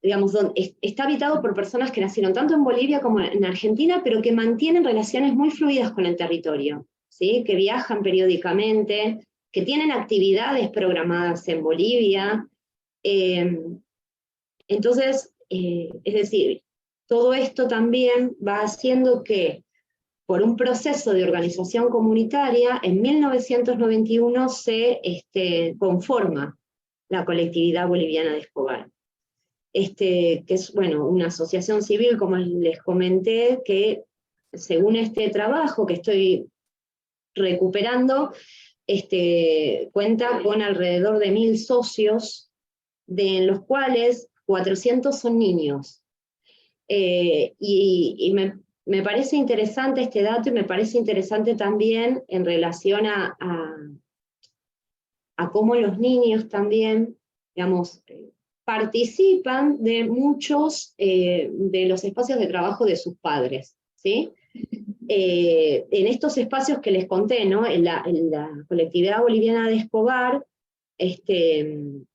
digamos, está habitado por personas que nacieron tanto en Bolivia como en Argentina, pero que mantienen relaciones muy fluidas con el territorio, ¿sí? Que viajan periódicamente, que tienen actividades programadas en Bolivia. Entonces, es decir, todo esto también va haciendo que, por un proceso de organización comunitaria, en 1991 se conforma la colectividad boliviana de Escobar. Que es, bueno, una asociación civil, como les comenté, que según este trabajo que estoy recuperando, cuenta con alrededor de 1000 socios, de los cuales 400 son niños. Y me parece interesante este dato, y me parece interesante también en relación a cómo los niños también, digamos, participan de muchos de los espacios de trabajo de sus padres, ¿sí? En estos espacios que les conté, ¿no? En la colectividad boliviana de Escobar, entonces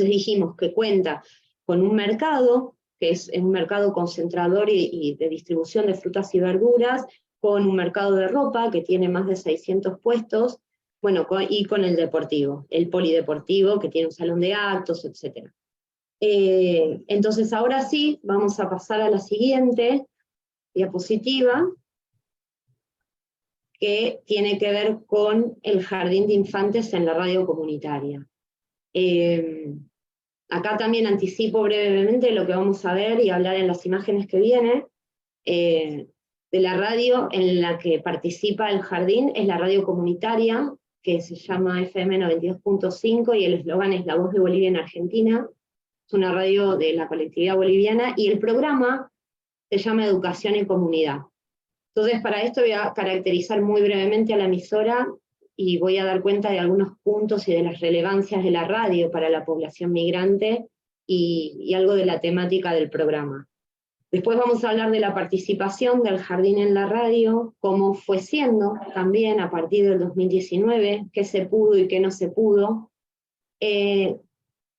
dijimos que cuenta con un mercado, que es un mercado concentrador y de distribución de frutas y verduras, con un mercado de ropa que tiene más de 600 puestos, bueno, y con el deportivo, el polideportivo, que tiene un salón de actos, etc. Entonces ahora sí, vamos a pasar a la siguiente diapositiva, que tiene que ver con el jardín de infantes en la radio comunitaria. Acá también anticipo brevemente lo que vamos a ver y hablar en las imágenes que vienen. De la radio en la que participa el jardín, es la radio comunitaria, que se llama FM 92.5, y el eslogan es La Voz de Bolivia en Argentina. Es una radio de la colectividad boliviana, y el programa se llama Educación en Comunidad. Entonces, para esto voy a caracterizar muy brevemente a la emisora, y voy a dar cuenta de algunos puntos y de las relevancias de la radio para la población migrante, y algo de la temática del programa. Después vamos a hablar de la participación del jardín en la radio, cómo fue siendo también a partir del 2019, qué se pudo y qué no se pudo,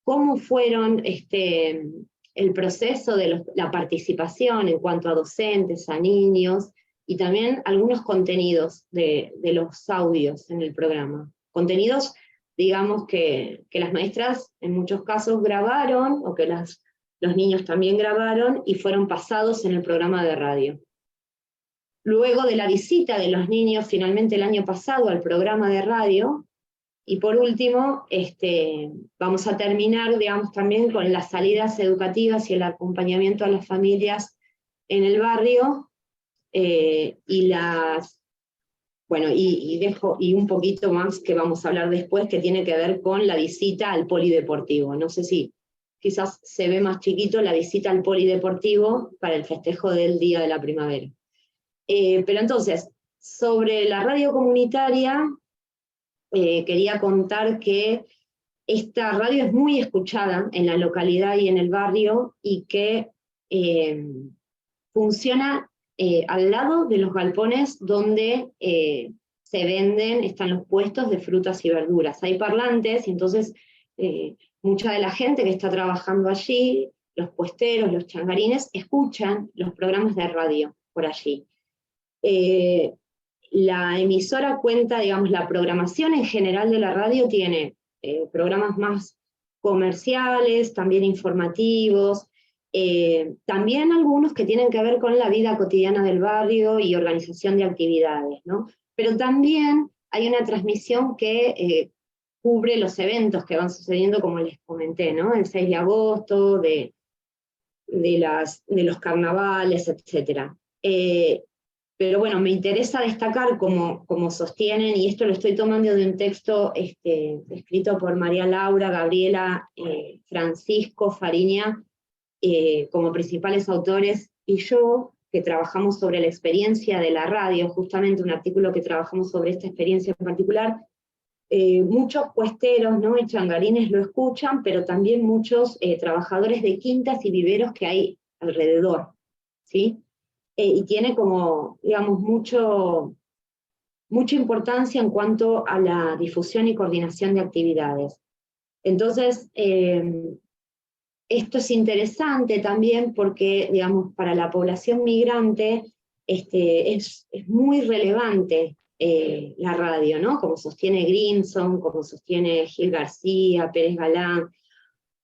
cómo fueron el proceso de la participación en cuanto a docentes, a niños, y también algunos contenidos de los audios en el programa. Contenidos, digamos, que las maestras en muchos casos grabaron, o que los niños también grabaron, y fueron pasados en el programa de radio. Luego de la visita de los niños finalmente el año pasado al programa de radio, y por último, vamos a terminar, digamos, también con las salidas educativas y el acompañamiento a las familias en el barrio, y un poquito más que vamos a hablar después, que tiene que ver con la visita al polideportivo. No sé si quizás se ve más chiquito la visita al polideportivo para el festejo del Día de la Primavera. Pero entonces, sobre la radio comunitaria, quería contar que esta radio es muy escuchada en la localidad y en el barrio, y que funciona al lado de los galpones donde se venden, están los puestos de frutas y verduras. Hay parlantes, y entonces mucha de la gente que está trabajando allí, los puesteros, los changarines, escuchan los programas de radio por allí. La emisora cuenta, digamos, la programación en general de la radio tiene programas más comerciales, también informativos, también algunos que tienen que ver con la vida cotidiana del barrio y organización de actividades, ¿no? Pero también hay una transmisión que cubre los eventos que van sucediendo, como les comenté, ¿no? El 6 de agosto, de los carnavales, etc. Pero bueno, me interesa destacar, como sostienen, y esto lo estoy tomando de un texto escrito por María Laura, Gabriela, Francisco, Fariña, como principales autores, y yo, que trabajamos sobre la experiencia de la radio, justamente un artículo que trabajamos sobre esta experiencia en particular. Muchos puesteros, ¿no?, y changarines lo escuchan, pero también muchos trabajadores de quintas y viveros que hay alrededor, ¿sí? Y tiene como, digamos, mucha importancia en cuanto a la difusión y coordinación de actividades. Entonces, esto es interesante también porque, digamos, para la población migrante es muy relevante la radio, ¿no? Como sostiene Grimson, como sostiene Gil García, Pérez Galán,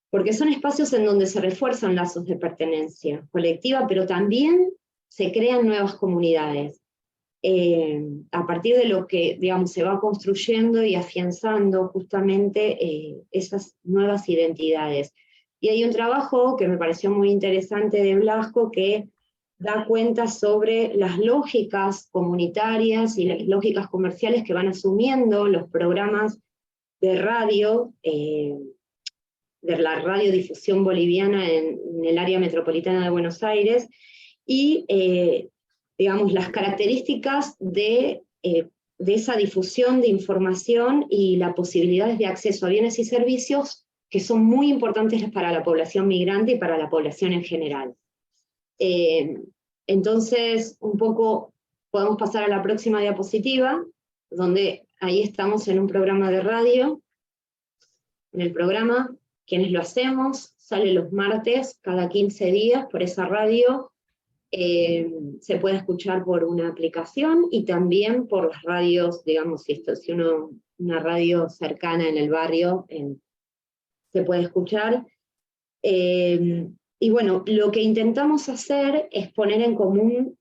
porque son espacios en donde se refuerzan lazos de pertenencia colectiva, pero también se crean nuevas comunidades. A partir de lo que, digamos, se va construyendo y afianzando justamente esas nuevas identidades. Y hay un trabajo que me pareció muy interesante de Blasco, que da cuenta sobre las lógicas comunitarias y las lógicas comerciales que van asumiendo los programas de radio, de la radiodifusión boliviana en el área metropolitana de Buenos Aires, y digamos, las características de esa difusión de información y las posibilidades de acceso a bienes y servicios que son muy importantes para la población migrante y para la población en general. Entonces, un poco podemos pasar a la próxima diapositiva, donde ahí estamos en un programa de radio. En el programa, quienes lo hacemos, sale los martes cada 15 días por esa radio. Se puede escuchar por una aplicación y también por las radios, digamos, si una radio cercana en el barrio, se puede escuchar. Y bueno, lo que intentamos hacer es poner en común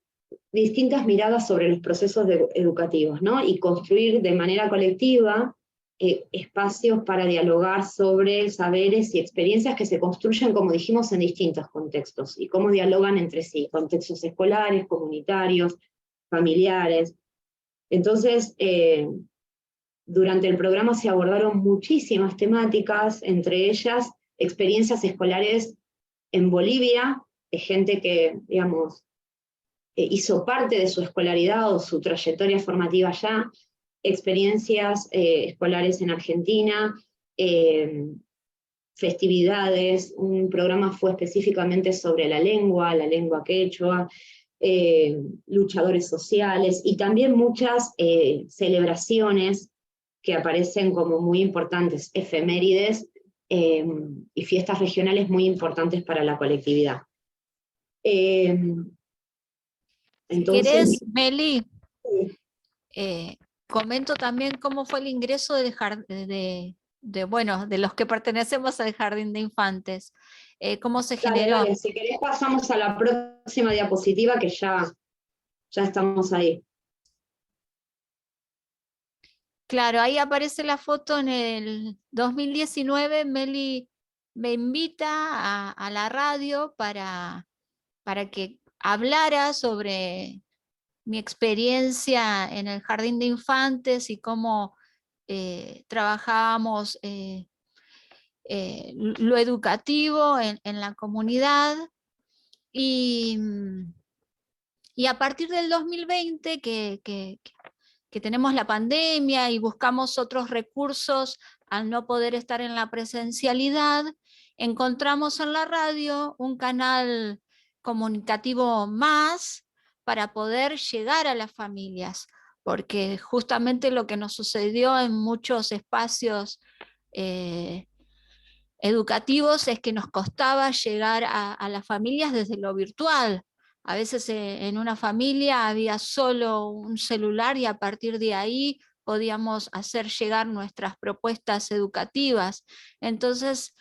distintas miradas sobre los procesos educativos, ¿no? Y construir de manera colectiva espacios para dialogar sobre saberes y experiencias que se construyen, como dijimos, en distintos contextos, y cómo dialogan entre sí, contextos escolares, comunitarios, familiares. Entonces, durante el programa se abordaron muchísimas temáticas, entre ellas experiencias escolares en Bolivia, de gente que, digamos, hizo parte de su escolaridad o su trayectoria formativa allá, experiencias escolares en Argentina, festividades. Un programa fue específicamente sobre la lengua quechua, luchadores sociales, y también muchas celebraciones que aparecen como muy importantes, efemérides y fiestas regionales muy importantes para la colectividad. Entonces, ¿Querés, Meli? Comento también cómo fue el ingreso de los que pertenecemos al Jardín de Infantes. ¿Cómo se generó? dale, si querés pasamos a la próxima diapositiva, que ya estamos ahí. Claro, ahí aparece la foto en el 2019. Meli me invita a la radio para que hablara sobre mi experiencia en el Jardín de Infantes y cómo trabajábamos lo educativo en la comunidad. Y a partir del 2020, que tenemos la pandemia y buscamos otros recursos al no poder estar en la presencialidad, encontramos en la radio un canal comunicativo más para poder llegar a las familias, porque justamente lo que nos sucedió en muchos espacios educativos es que nos costaba llegar a las familias desde lo virtual. A veces en una familia había solo un celular y a partir de ahí podíamos hacer llegar nuestras propuestas educativas. Entonces,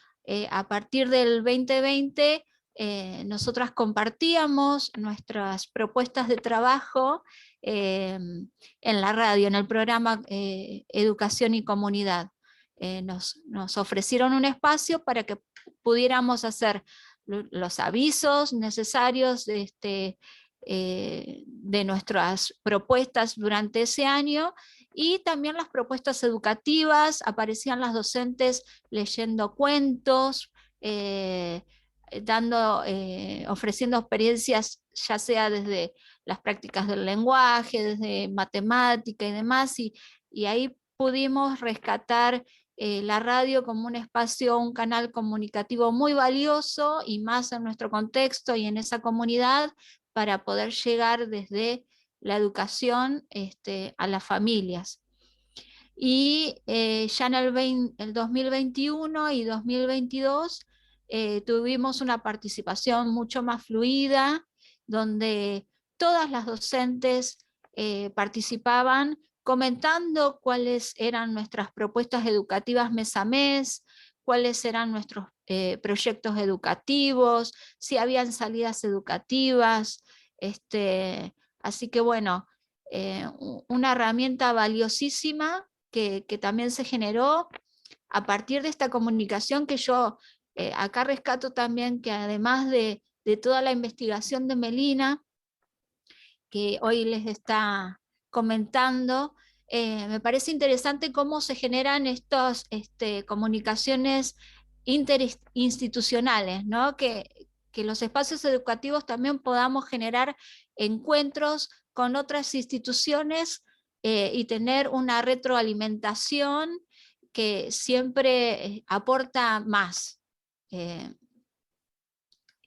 a partir del 2020, nosotras compartíamos nuestras propuestas de trabajo en la radio, en el programa Educación y Comunidad. Nos ofrecieron un espacio para que pudiéramos hacer los avisos necesarios de nuestras propuestas durante ese año, y también las propuestas educativas. Aparecían las docentes leyendo cuentos, ofreciendo experiencias, ya sea desde las prácticas del lenguaje, desde matemática y demás, y ahí pudimos rescatar la radio como un espacio, un canal comunicativo muy valioso, y más en nuestro contexto y en esa comunidad, para poder llegar desde la educación a las familias. Y ya en el 2021 y 2022 tuvimos una participación mucho más fluida, donde todas las docentes participaban comentando cuáles eran nuestras propuestas educativas mes a mes, cuáles eran nuestros proyectos educativos, si habían salidas educativas. Así que bueno, una herramienta valiosísima que también se generó a partir de esta comunicación, que yo acá rescato también, que además de toda la investigación de Melina, que hoy les está comentando, me parece interesante cómo se generan estas comunicaciones interinstitucionales, ¿no? Que los espacios educativos también podamos generar encuentros con otras instituciones y tener una retroalimentación que siempre aporta más.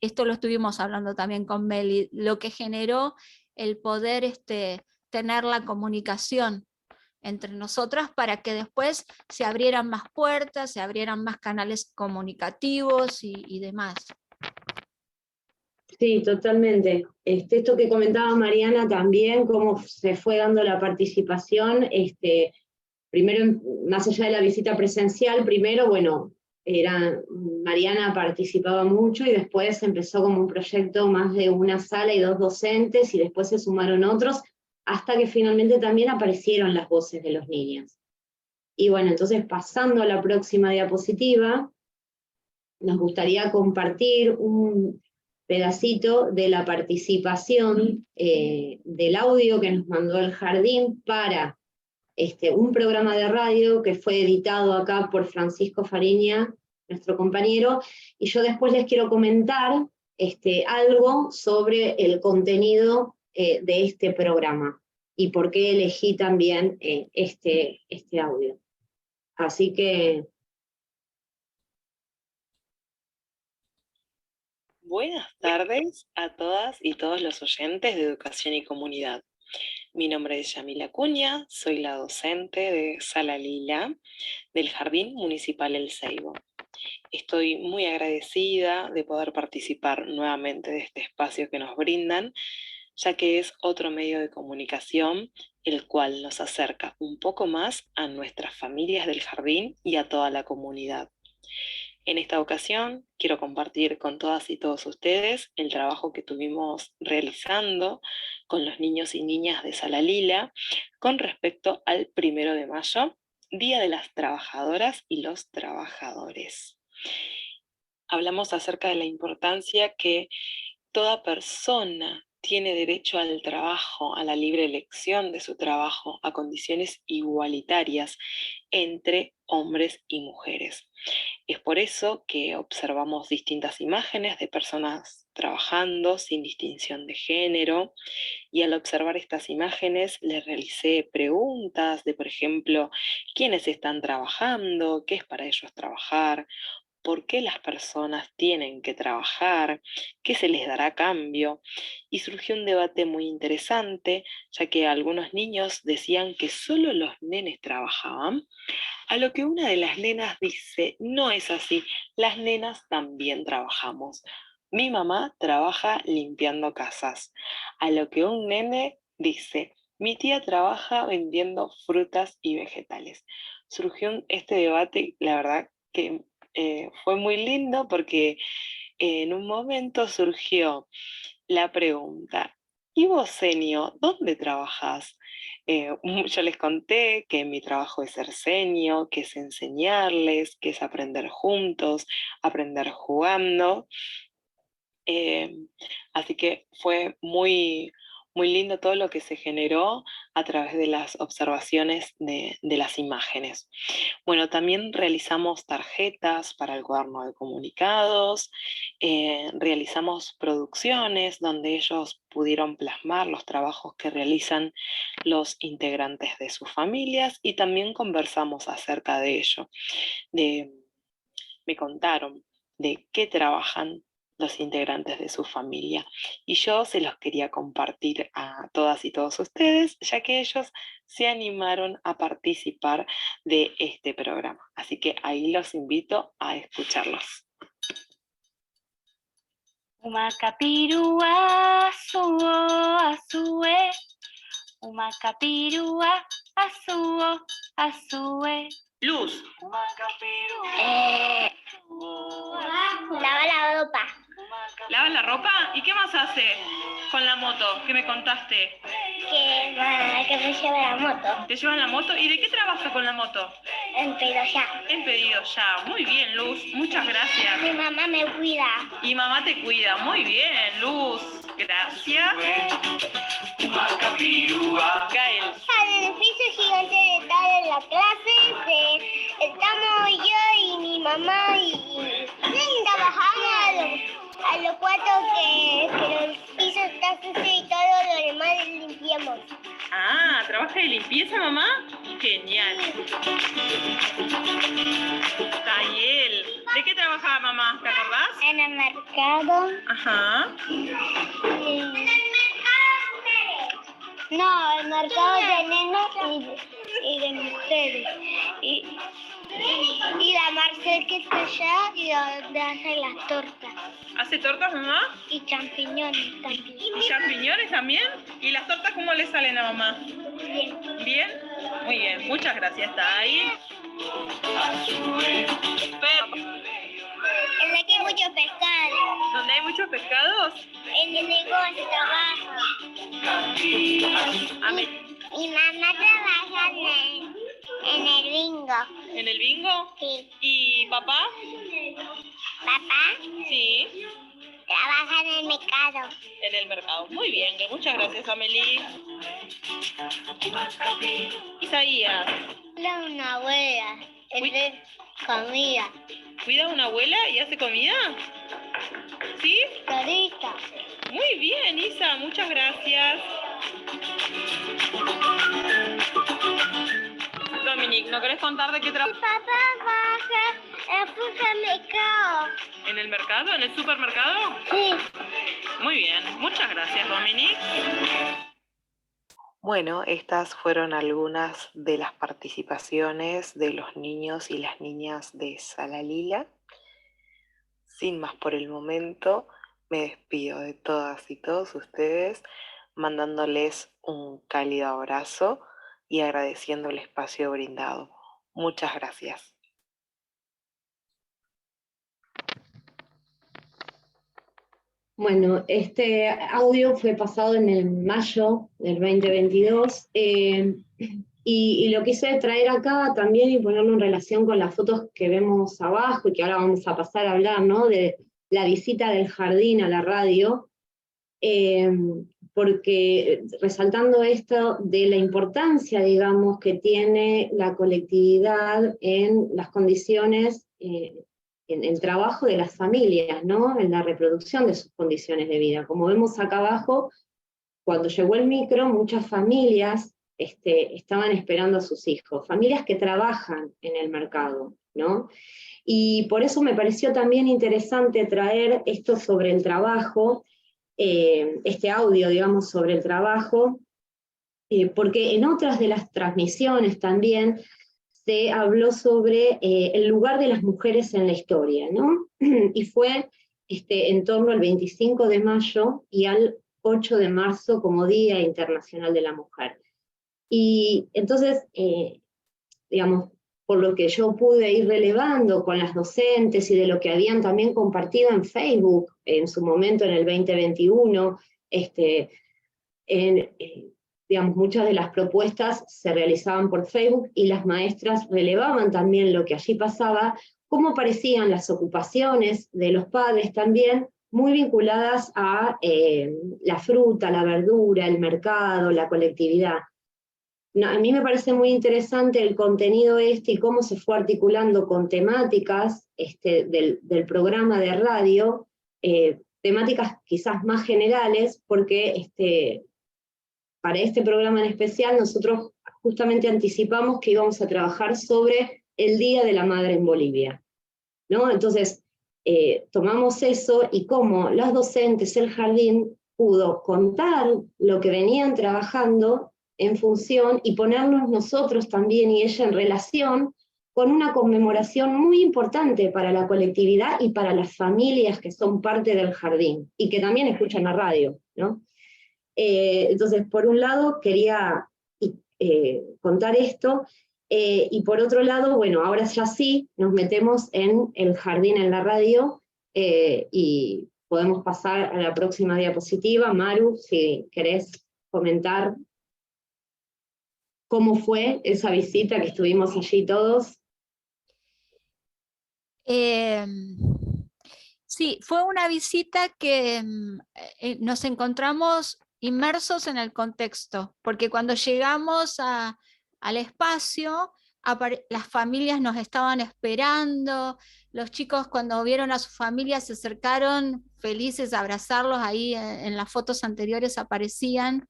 Esto lo estuvimos hablando también con Meli, lo que generó el poder tener la comunicación entre nosotras, para que después se abrieran más puertas, se abrieran más canales comunicativos y demás. Sí, totalmente. Esto que comentaba Mariana también, cómo se fue dando la participación, primero, más allá de la visita presencial, primero, bueno, Mariana participaba mucho, y después empezó como un proyecto más de una sala y 2 docentes, y después se sumaron otros, hasta que finalmente también aparecieron las voces de los niños. Y bueno, entonces, pasando a la próxima diapositiva, nos gustaría compartir un pedacito de la participación del audio que nos mandó el Jardín para un programa de radio que fue editado acá por Francisco Fariña, nuestro compañero, y yo después les quiero comentar algo sobre el contenido de este programa y por qué elegí también este audio. Así que... Buenas tardes a todas y todos los oyentes de Educación y Comunidad. Mi nombre es Yamila Acuña, soy la docente de Sala Lila del Jardín Municipal El Ceibo. Estoy muy agradecida de poder participar nuevamente de este espacio que nos brindan, ya que es otro medio de comunicación el cual nos acerca un poco más a nuestras familias del jardín y a toda la comunidad. En esta ocasión quiero compartir con todas y todos ustedes el trabajo que tuvimos realizando con los niños y niñas de Sala Lila con respecto al 1 de mayo, Día de las Trabajadoras y los Trabajadores. Hablamos acerca de la importancia que toda persona tiene derecho al trabajo, a la libre elección de su trabajo, a condiciones igualitarias entre hombres y mujeres. Es por eso que observamos distintas imágenes de personas trabajando sin distinción de género, y al observar estas imágenes les realicé preguntas de, por ejemplo, quiénes están trabajando, qué es para ellos trabajar, por qué las personas tienen que trabajar, qué se les dará a cambio. Y surgió un debate muy interesante, ya que algunos niños decían que solo los nenes trabajaban, a lo que una de las nenas dice, no es así, las nenas también trabajamos. Mi mamá trabaja limpiando casas. A lo que un nene dice, mi tía trabaja vendiendo frutas y vegetales. Surgió este debate, la verdad que fue muy lindo porque en un momento surgió la pregunta, ¿y vos, Senio, dónde trabajás? Yo les conté que mi trabajo es ser senio, que es enseñarles, que es aprender juntos, aprender jugando. Eh, Así que fue muy, muy lindo todo lo que se generó a través de las observaciones de las imágenes. Bueno, también realizamos tarjetas para el cuaderno de comunicados, realizamos producciones donde ellos pudieron plasmar los trabajos que realizan los integrantes de sus familias y también conversamos acerca de ello. Me contaron de qué trabajan los integrantes de su familia y yo se los quería compartir a todas y todos ustedes, ya que ellos se animaron a participar de este programa. Así que ahí los invito a escucharlos. Umacapirúa, suo, azue. Umacapirúa, azuo, azue. Luz. Lava la ropa. ¿Lava la ropa? ¿Y qué más hace con la moto que me contaste? Que me lleve la moto. ¿Te llevan la moto? ¿Y de qué trabaja con la moto? En Pedido Ya. En Pedido Ya. Muy bien, Luz. Muchas gracias. Mi mamá me cuida. Y mamá te cuida. Muy bien, Luz. Gracias. Gael. Al edificio gigante de estar en la clase, estamos yo y mi mamá y trabajamos a los cuartos que los pisos están sucios y todo lo demás limpiamos. Ah, ¿trabaja de limpieza, mamá? Genial. Gael. ¿De qué trabajaba mamá? ¿Te acordás? En el mercado. Ajá. No, el mercado de nenas y de mujeres. Y la Marcel que está allá y donde hace las tortas. ¿Hace tortas, mamá? Y champiñones también. ¿Y champiñones también? ¿Y las tortas cómo le salen a mamá? Bien. ¿Bien? Muy bien, muchas gracias. ¿Está ahí? En la que hay muchos pescados. ¿Dónde hay muchos pescados? En el negocio trabaja. Mi mamá trabaja en el bingo. ¿En el bingo? Sí. ¿Y papá? ¿Papá? Sí. Trabaja en el mercado. En el mercado. Muy bien, muchas gracias, Amelie. Isaías. Una abuela. Es comida. ¿Cuida a una abuela y hace comida? ¿Sí? Carita. Muy bien, Isa, muchas gracias. Dominique, ¿no querés contar de qué trabaja? Mi papá trabaja en el supermercado. ¿En el mercado? ¿En el supermercado? Sí. Muy bien, muchas gracias, Dominique. Bueno, estas fueron algunas de las participaciones de los niños y las niñas de Sala Lila. Sin más por el momento, me despido de todas y todos ustedes, mandándoles un cálido abrazo y agradeciendo el espacio brindado. Muchas gracias. Bueno, este audio fue pasado en el mayo del 2022 y lo quise traer acá también y ponerlo en relación con las fotos que vemos abajo y que ahora vamos a pasar a hablar, ¿no? De la visita del jardín a la radio. porque resaltando esto de la importancia, digamos, que tiene la colectividad en las condiciones, en el trabajo de las familias, ¿no? En la reproducción de sus condiciones de vida. Como vemos acá abajo, cuando llegó el micro, muchas familias estaban esperando a sus hijos, familias que trabajan en el mercado, ¿no? Y por eso me pareció también interesante traer esto sobre el trabajo, este audio, digamos, sobre el trabajo, porque en otras de las transmisiones también se habló sobre el lugar de las mujeres en la historia, ¿no? Y fue en torno al 25 de mayo y al 8 de marzo como Día Internacional de la Mujer. Y entonces, digamos, por lo que yo pude ir relevando con las docentes y de lo que habían también compartido en Facebook en su momento en el 2021, digamos, muchas de las propuestas se realizaban por Facebook y las maestras relevaban también lo que allí pasaba, cómo parecían las ocupaciones de los padres también, muy vinculadas a la fruta, la verdura, el mercado, la colectividad. No, a mí me parece muy interesante el contenido y cómo se fue articulando con temáticas del programa de radio, temáticas quizás más generales, porque para este programa en especial nosotros justamente anticipamos que íbamos a trabajar sobre el Día de la Madre en Bolivia, ¿no? Entonces, tomamos eso y cómo las docentes, el jardín, pudo contar lo que venían trabajando en función y ponernos nosotros también y ella en relación con una conmemoración muy importante para la colectividad y para las familias que son parte del jardín y que también escuchan la radio, ¿no? Entonces, por un lado, quería contar esto, y por otro lado, bueno, ahora ya sí, nos metemos en el jardín en la radio, y podemos pasar a la próxima diapositiva. Maru, si querés comentar cómo fue esa visita que estuvimos allí todos. Sí, fue una visita que nos encontramos inmersos en el contexto, porque cuando llegamos al espacio, las familias nos estaban esperando, los chicos cuando vieron a su familia se acercaron felices a abrazarlos, ahí en las fotos anteriores aparecían,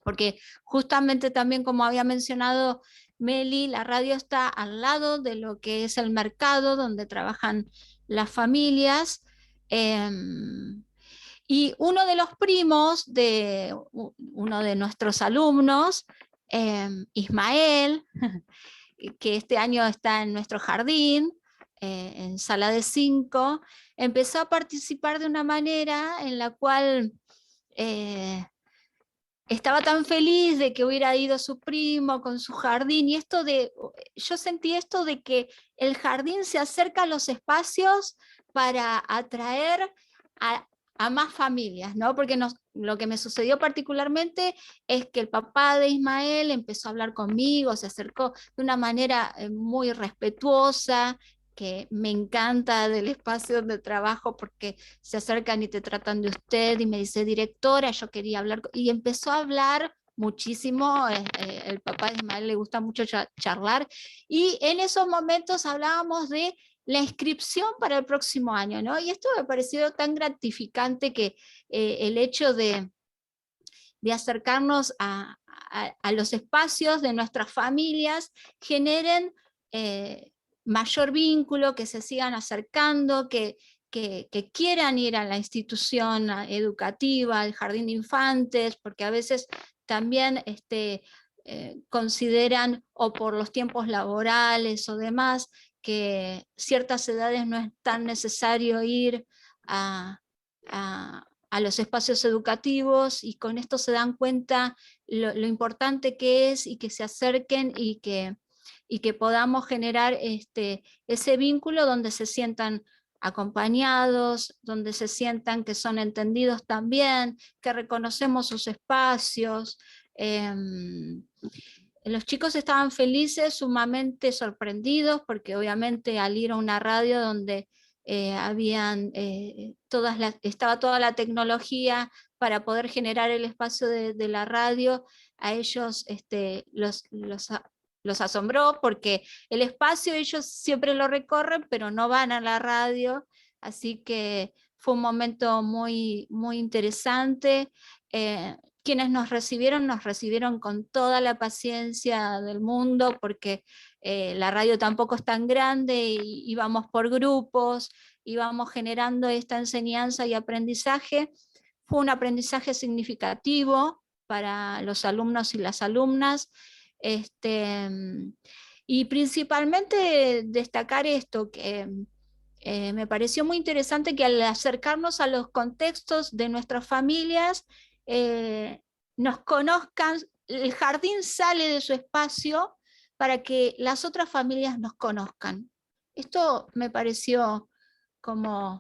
porque justamente también como había mencionado Meli, la radio está al lado de lo que es el mercado donde trabajan las familias. Y uno de los primos de uno de nuestros alumnos, Ismael, que este año está en nuestro jardín, en sala de 5, empezó a participar de una manera en la cual estaba tan feliz de que hubiera ido su primo con su jardín, y yo sentí esto de que el jardín se acerca a los espacios para atraer a más familias, ¿no? Porque lo que me sucedió particularmente es que el papá de Ismael empezó a hablar conmigo, se acercó de una manera muy respetuosa, que me encanta del espacio de trabajo porque se acercan y te tratan de usted y me dice, directora, yo quería hablar, y empezó a hablar muchísimo, el papá de Ismael le gusta mucho charlar, y en esos momentos hablábamos de la inscripción para el próximo año, ¿no? Y esto me pareció tan gratificante que el hecho de acercarnos a los espacios de nuestras familias generen mayor vínculo, que se sigan acercando, que quieran ir a la institución educativa, al jardín de infantes, porque a veces también consideran, o por los tiempos laborales o demás, que ciertas edades no es tan necesario ir a los espacios educativos, y con esto se dan cuenta lo importante que es, y que se acerquen y que podamos generar ese vínculo donde se sientan acompañados, donde se sientan que son entendidos también, que reconocemos sus espacios. Los chicos estaban felices, sumamente sorprendidos, porque obviamente al ir a una radio donde estaba toda la tecnología para poder generar el espacio de la radio, a ellos los asombró, porque el espacio ellos siempre lo recorren, pero no van a la radio, así que fue un momento muy, muy interesante. Quienes nos recibieron con toda la paciencia del mundo, porque la radio tampoco es tan grande, y íbamos por grupos, íbamos generando esta enseñanza y aprendizaje. Fue un aprendizaje significativo para los alumnos y las alumnas, y principalmente destacar esto, que me pareció muy interesante que al acercarnos a los contextos de nuestras familias, nos conozcan, el jardín sale de su espacio para que las otras familias nos conozcan. Esto me pareció como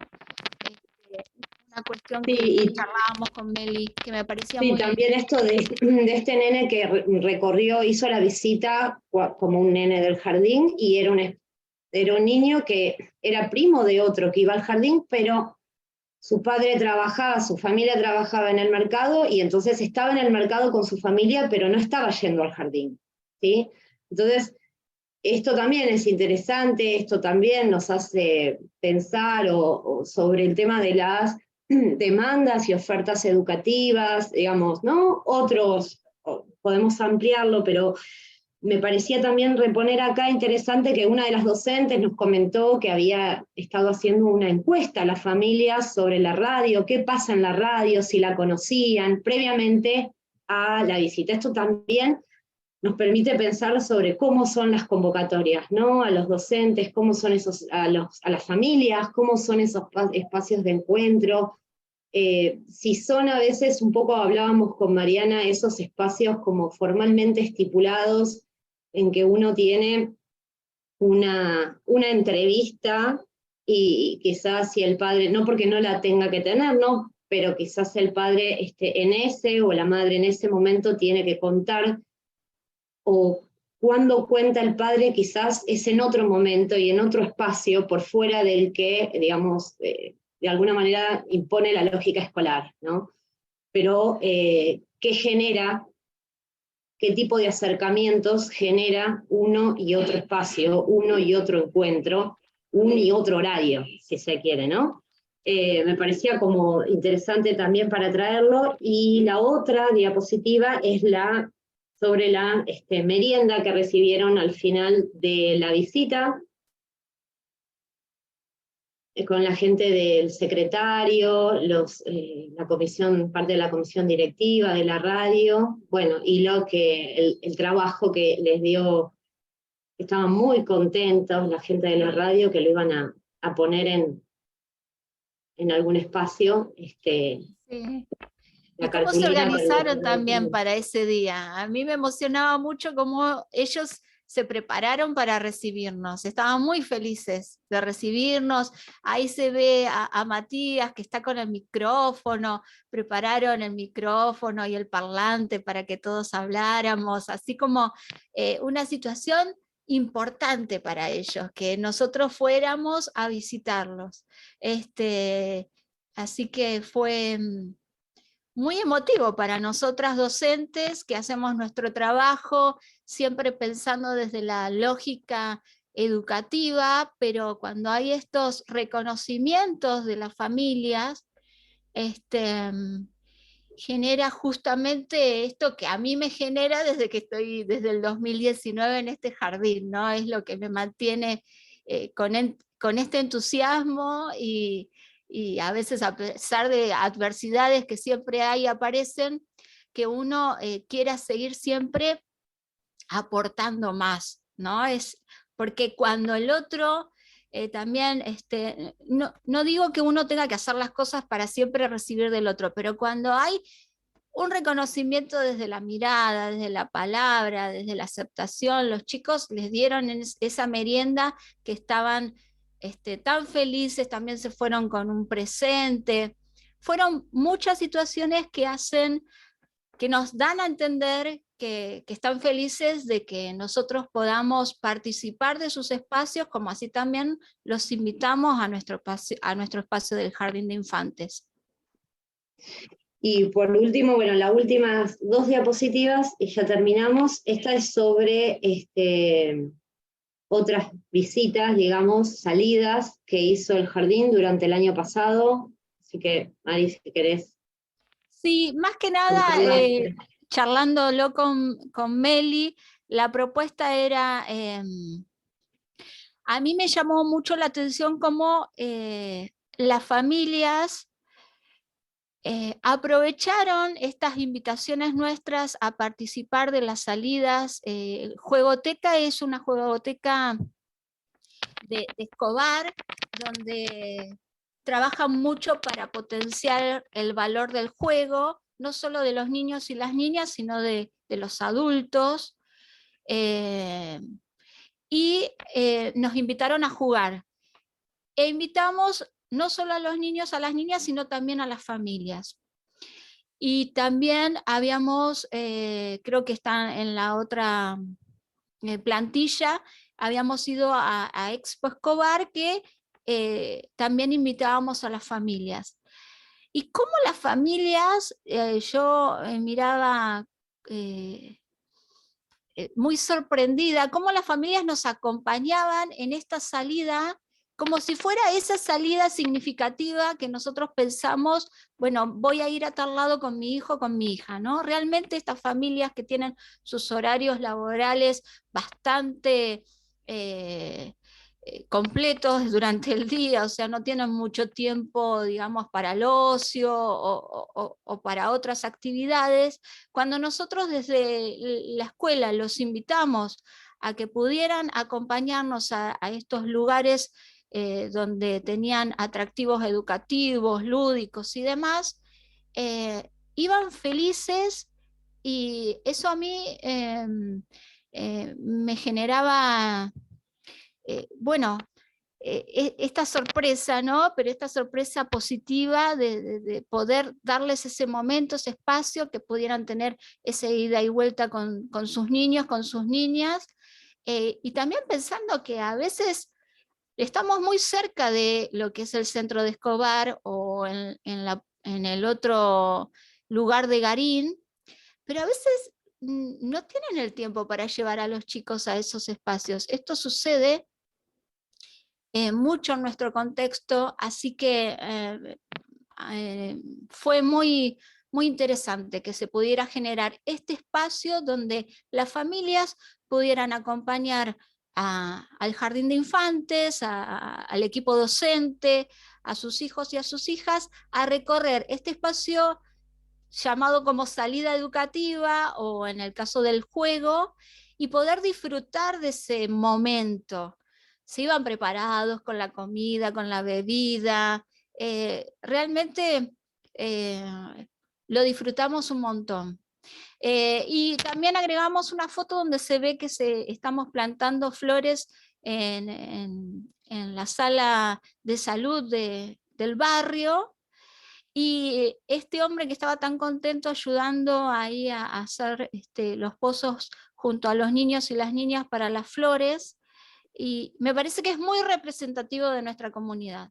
una cuestión que charlábamos con Meli, que me parecía muy... Sí, también esto de este nene que recorrió, hizo la visita como un nene del jardín, y era un niño que era primo de otro que iba al jardín, pero su padre trabajaba, su familia trabajaba en el mercado, y entonces estaba en el mercado con su familia, pero no estaba yendo al jardín, ¿sí? Entonces, esto también es interesante, esto también nos hace pensar sobre el tema de las demandas y ofertas educativas, digamos, ¿no? Podemos ampliarlo, pero me parecía también reponer acá interesante que una de las docentes nos comentó que había estado haciendo una encuesta a las familias sobre la radio, qué pasa en la radio, si la conocían, previamente a la visita. Esto también nos permite pensar sobre cómo son las convocatorias, ¿no? A los docentes, cómo son a las familias, cómo son esos espacios de encuentro, si son a veces, un poco hablábamos con Mariana, esos espacios como formalmente estipulados, en que uno tiene una entrevista, y quizás si el padre, no porque no la tenga que tener, ¿no? Pero quizás el padre o la madre en ese momento tiene que contar, o cuando cuenta el padre quizás es en otro momento y en otro espacio por fuera del que, digamos, de alguna manera impone la lógica escolar, ¿no? Pero, ¿qué genera? ¿Qué tipo de acercamientos genera uno y otro espacio, uno y otro encuentro, un y otro horario, si se quiere, ¿no? Me parecía como interesante también para traerlo. Y la otra diapositiva es sobre la merienda que recibieron al final de la visita, con la gente del secretario, la comisión, parte de la comisión directiva de la radio, bueno, y el trabajo que les dio, estaban muy contentos la gente de la radio, que lo iban a poner en algún espacio, Sí. la ¿Y cómo se cartulina organizaron también para ese día? A mí me emocionaba mucho cómo ellos se prepararon para recibirnos, estaban muy felices de recibirnos. Ahí se ve a Matías, que está con el micrófono, prepararon el micrófono y el parlante para que todos habláramos, así como una situación importante para ellos, que nosotros fuéramos a visitarlos. Así que fue muy emotivo para nosotras docentes, que hacemos nuestro trabajo siempre pensando desde la lógica educativa, pero cuando hay estos reconocimientos de las familias, genera justamente esto que a mí me genera desde que estoy desde el 2019 en este jardín, ¿no? Es lo que me mantiene con este entusiasmo, y a veces, a pesar de adversidades que siempre hay, aparecen, que uno quiera seguir siempre aportando más, ¿no? Es porque cuando el otro también, no digo que uno tenga que hacer las cosas para siempre recibir del otro, pero cuando hay un reconocimiento desde la mirada, desde la palabra, desde la aceptación, los chicos les dieron esa merienda, que estaban tan felices, también se fueron con un presente. Fueron muchas situaciones que nos dan a entender que están felices de que nosotros podamos participar de sus espacios, como así también los invitamos a nuestro espacio del Jardín de Infantes. Y por último, bueno, las últimas 2 diapositivas, y ya terminamos. Esta es sobre otras visitas, digamos, salidas que hizo el jardín durante el año pasado. Así que, Mari, si querés. Sí, más que nada, charlándolo con Meli, la propuesta era, a mí me llamó mucho la atención cómo las familias aprovecharon estas invitaciones nuestras a participar de las salidas. Juegoteca es una juegoteca de Escobar, donde trabajan mucho para potenciar el valor del juego, no solo de los niños y las niñas, sino de los adultos. Y nos invitaron a jugar. E invitamos no solo a los niños, a las niñas, sino también a las familias. Y también habíamos, creo que está en la otra plantilla, habíamos ido a Expo Escobar, que también invitábamos a las familias. Y cómo las familias, yo miraba muy sorprendida, cómo las familias nos acompañaban en esta salida, como si fuera esa salida significativa que nosotros pensamos, bueno, voy a ir a tal lado con mi hijo, con mi hija, ¿no? Realmente estas familias que tienen sus horarios laborales bastante completos durante el día, o sea, no tienen mucho tiempo, digamos, para el ocio o para otras actividades. Cuando nosotros desde la escuela los invitamos a que pudieran acompañarnos a estos lugares donde tenían atractivos educativos, lúdicos y demás, iban felices, y eso a mí me generaba, bueno, esta sorpresa, ¿no? Pero esta sorpresa positiva de poder darles ese momento, ese espacio, que pudieran tener esa ida y vuelta con sus niños, con sus niñas, y también pensando que a veces estamos muy cerca de lo que es el centro de Escobar o en el otro lugar de Garín, pero a veces no tienen el tiempo para llevar a los chicos a esos espacios. Esto sucede mucho en nuestro contexto, así que fue muy, muy interesante que se pudiera generar este espacio donde las familias pudieran acompañar al jardín de infantes, al equipo docente, a sus hijos y a sus hijas, a recorrer este espacio llamado como salida educativa, o en el caso del juego, y poder disfrutar de ese momento. Se iban preparados con la comida, con la bebida, realmente lo disfrutamos un montón. Y también agregamos una foto donde se ve que estamos plantando flores en la sala de salud del barrio, y este hombre que estaba tan contento ayudando ahí a hacer los pozos junto a los niños y las niñas para las flores, y me parece que es muy representativo de nuestra comunidad.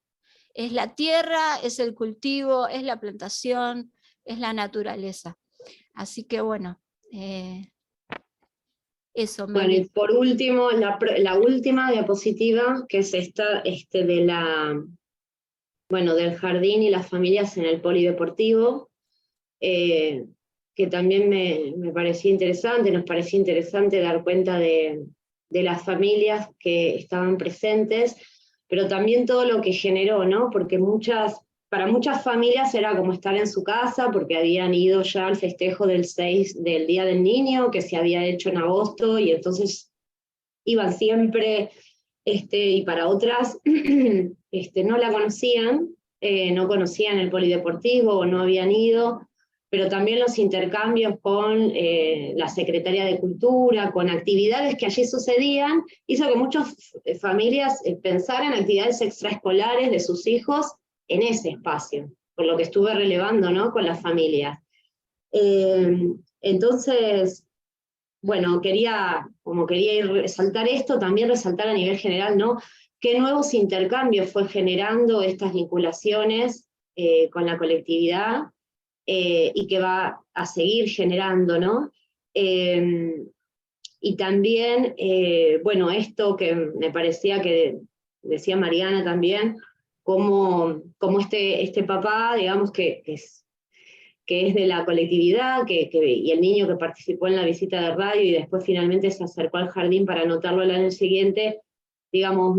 Es la tierra, es el cultivo, es la plantación, es la naturaleza. Así que bueno, eso. Bueno, y por último, la última diapositiva, que es esta de del jardín y las familias en el polideportivo, que también me parecía interesante, nos parecía interesante dar cuenta de las familias que estaban presentes, pero también todo lo que generó, ¿no? Porque para muchas familias era como estar en su casa, porque habían ido ya al festejo del Día del Niño, que se había hecho en agosto, y entonces iban siempre, y para otras no la conocían, no conocían el polideportivo o no habían ido, pero también los intercambios con la Secretaría de Cultura, con actividades que allí sucedían, hizo que muchas familias pensaran en actividades extraescolares de sus hijos en ese espacio, por lo que estuve relevando, ¿no?, con las familias. Entonces, bueno, quería resaltar esto, también resaltar a nivel general, ¿no?, qué nuevos intercambios fue generando estas vinculaciones con la colectividad, y que va a seguir generando, ¿no? Y también, bueno, esto que me parecía que decía Mariana también, como este papá, digamos, que es de la colectividad, y el niño que participó en la visita de radio y después finalmente se acercó al jardín para anotarlo el año siguiente, digamos,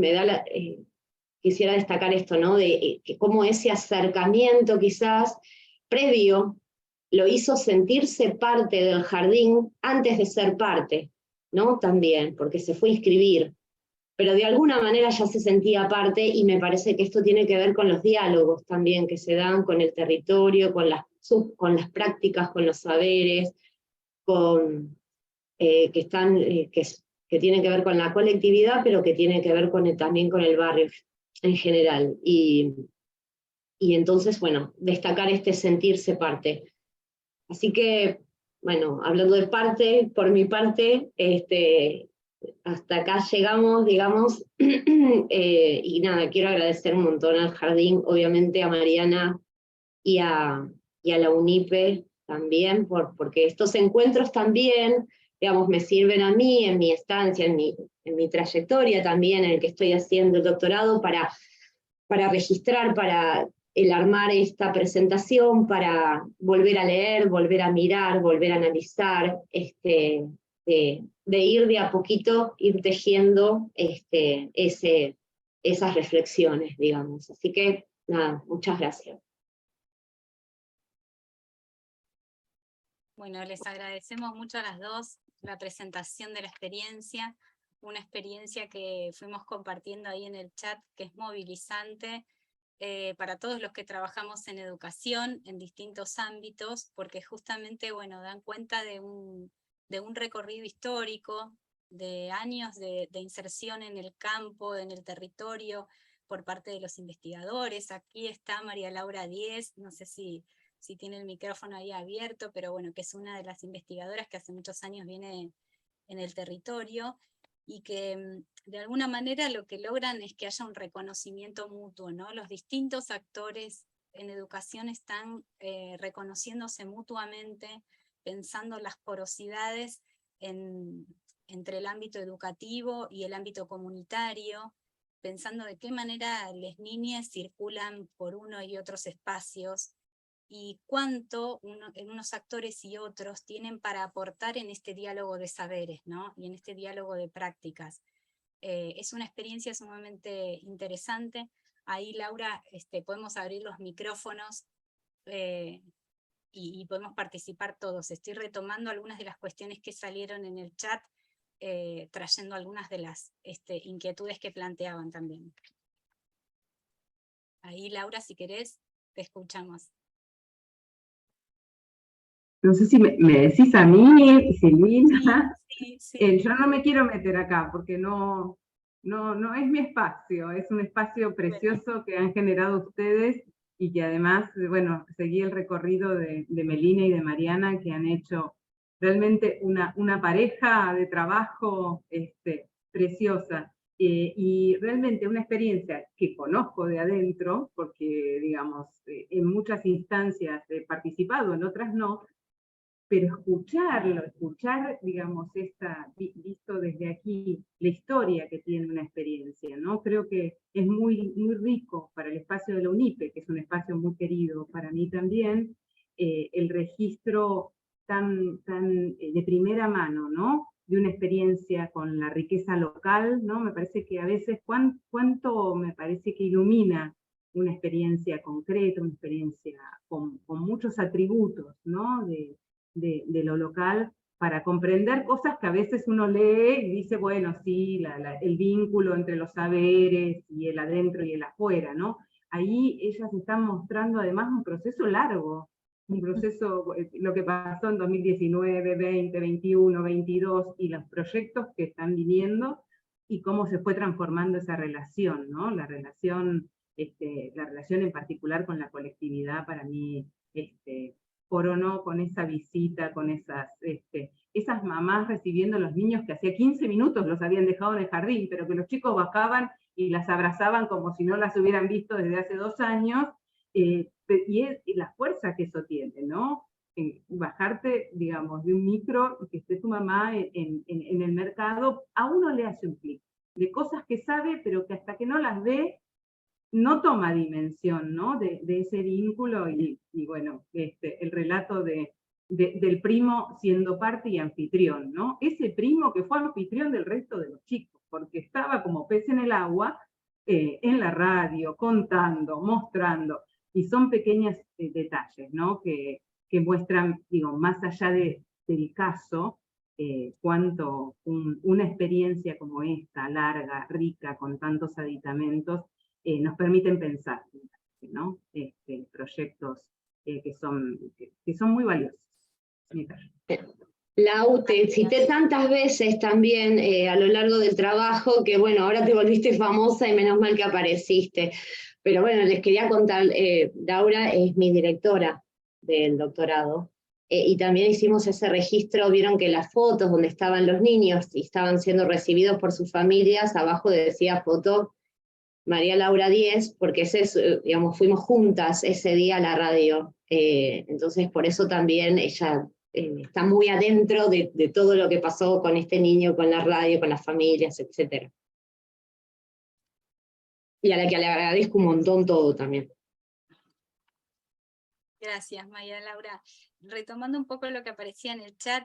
quisiera destacar esto, ¿no? De que cómo ese acercamiento quizás previo lo hizo sentirse parte del jardín antes de ser parte, ¿no? También, porque se fue a inscribir, pero de alguna manera ya se sentía parte, y me parece que esto tiene que ver con los diálogos también que se dan con el territorio, con las prácticas, con los saberes, que tienen que ver con la colectividad, pero que tienen que ver también con el barrio en general. Y entonces, bueno, destacar este sentirse parte. Así que, bueno, hablando de parte, por mi parte, hasta acá llegamos, digamos, y nada, quiero agradecer un montón al jardín, obviamente a Mariana y a la UNIPE también, porque estos encuentros también, digamos, me sirven a mí en mi estancia, en mi trayectoria también, en el que estoy haciendo el doctorado, para registrar, para el armar esta presentación, para volver a leer, volver a mirar, volver a analizar, de ir de a poquito, ir tejiendo esas reflexiones, digamos. Así que, nada, muchas gracias. Bueno, les agradecemos mucho a las dos la presentación de la experiencia, una experiencia que fuimos compartiendo ahí en el chat, que es movilizante para todos los que trabajamos en educación, en distintos ámbitos, porque justamente, bueno, dan cuenta de un recorrido histórico, de años de inserción en el campo, en el territorio, por parte de los investigadores. Aquí está María Laura Díez, no sé si tiene el micrófono ahí abierto, pero bueno, que es una de las investigadoras que hace muchos años viene en el territorio, y que de alguna manera lo que logran es que haya un reconocimiento mutuo, ¿no? Los distintos actores en educación están reconociéndose mutuamente, pensando las porosidades entre el ámbito educativo y el ámbito comunitario, pensando de qué manera las niñas circulan por uno y otros espacios, y cuánto unos actores y otros tienen para aportar en este diálogo de saberes, ¿no? Y en este diálogo de prácticas. Es una experiencia sumamente interesante. Ahí, Laura, podemos abrir los micrófonos y podemos participar todos. Estoy retomando algunas de las cuestiones que salieron en el chat, trayendo algunas de las inquietudes que planteaban también. Ahí, Laura, si querés, te escuchamos. No sé si me decís a mí, Silvina. Sí. Yo no me quiero meter acá porque no es mi espacio, es un espacio precioso que han generado ustedes, y que además, bueno, seguí el recorrido de Melina y de Mariana, que han hecho realmente una pareja de trabajo preciosa. Y realmente una experiencia que conozco de adentro, porque, digamos, en muchas instancias he participado, en otras no, pero escuchar, digamos, visto desde aquí, la historia que tiene una experiencia, ¿no? Creo que es muy, muy rico para el espacio de la UNIPE, que es un espacio muy querido para mí también, el registro tan de primera mano, ¿no? De una experiencia con la riqueza local, ¿no? Me parece que a veces, cuánto me parece que ilumina una experiencia concreta, una experiencia con muchos atributos, ¿no? De lo local, para comprender cosas que a veces uno lee y dice, bueno, sí, el vínculo entre los saberes y el adentro y el afuera, ¿no? Ahí ellas están mostrando además un proceso largo, un proceso, lo que pasó en 2019, 20, 21, 22, y los proyectos que están viniendo, y cómo se fue transformando esa relación, ¿no? La relación en particular con la colectividad, para mí, coronó con esa visita, con esas mamás recibiendo a los niños que hacía 15 minutos los habían dejado en el jardín, pero que los chicos bajaban y las abrazaban como si no las hubieran visto desde hace 2 años, y la fuerza que eso tiene, ¿no? Bajarte, digamos, de un micro y que esté tu mamá en el mercado, a uno le hace un clic de cosas que sabe, pero que hasta que no las ve, no toma dimensión, ¿no? De ese vínculo y bueno, el relato del primo siendo parte y anfitrión, ¿no? Ese primo que fue anfitrión del resto de los chicos, porque estaba como pez en el agua, en la radio, contando, mostrando, y son pequeños detalles, ¿no? Que muestran, digo, más allá del caso, cuánto una experiencia como esta, larga, rica, con tantos aditamentos, nos permiten pensar, ¿no? Proyectos que son muy valiosos. Lau, te cité tantas veces también a lo largo del trabajo que bueno, ahora te volviste famosa y menos mal que apareciste. Pero bueno, les quería contar, Laura es mi directora del doctorado, y también hicimos ese registro, vieron que las fotos donde estaban los niños y estaban siendo recibidos por sus familias, abajo decía foto María Laura 10, porque ese, digamos, fuimos juntas ese día a la radio, entonces por eso también ella está muy adentro de todo lo que pasó con este niño, con la radio, con las familias, etc. Y a la que le agradezco un montón todo también. Gracias, María Laura. Retomando un poco lo que aparecía en el chat,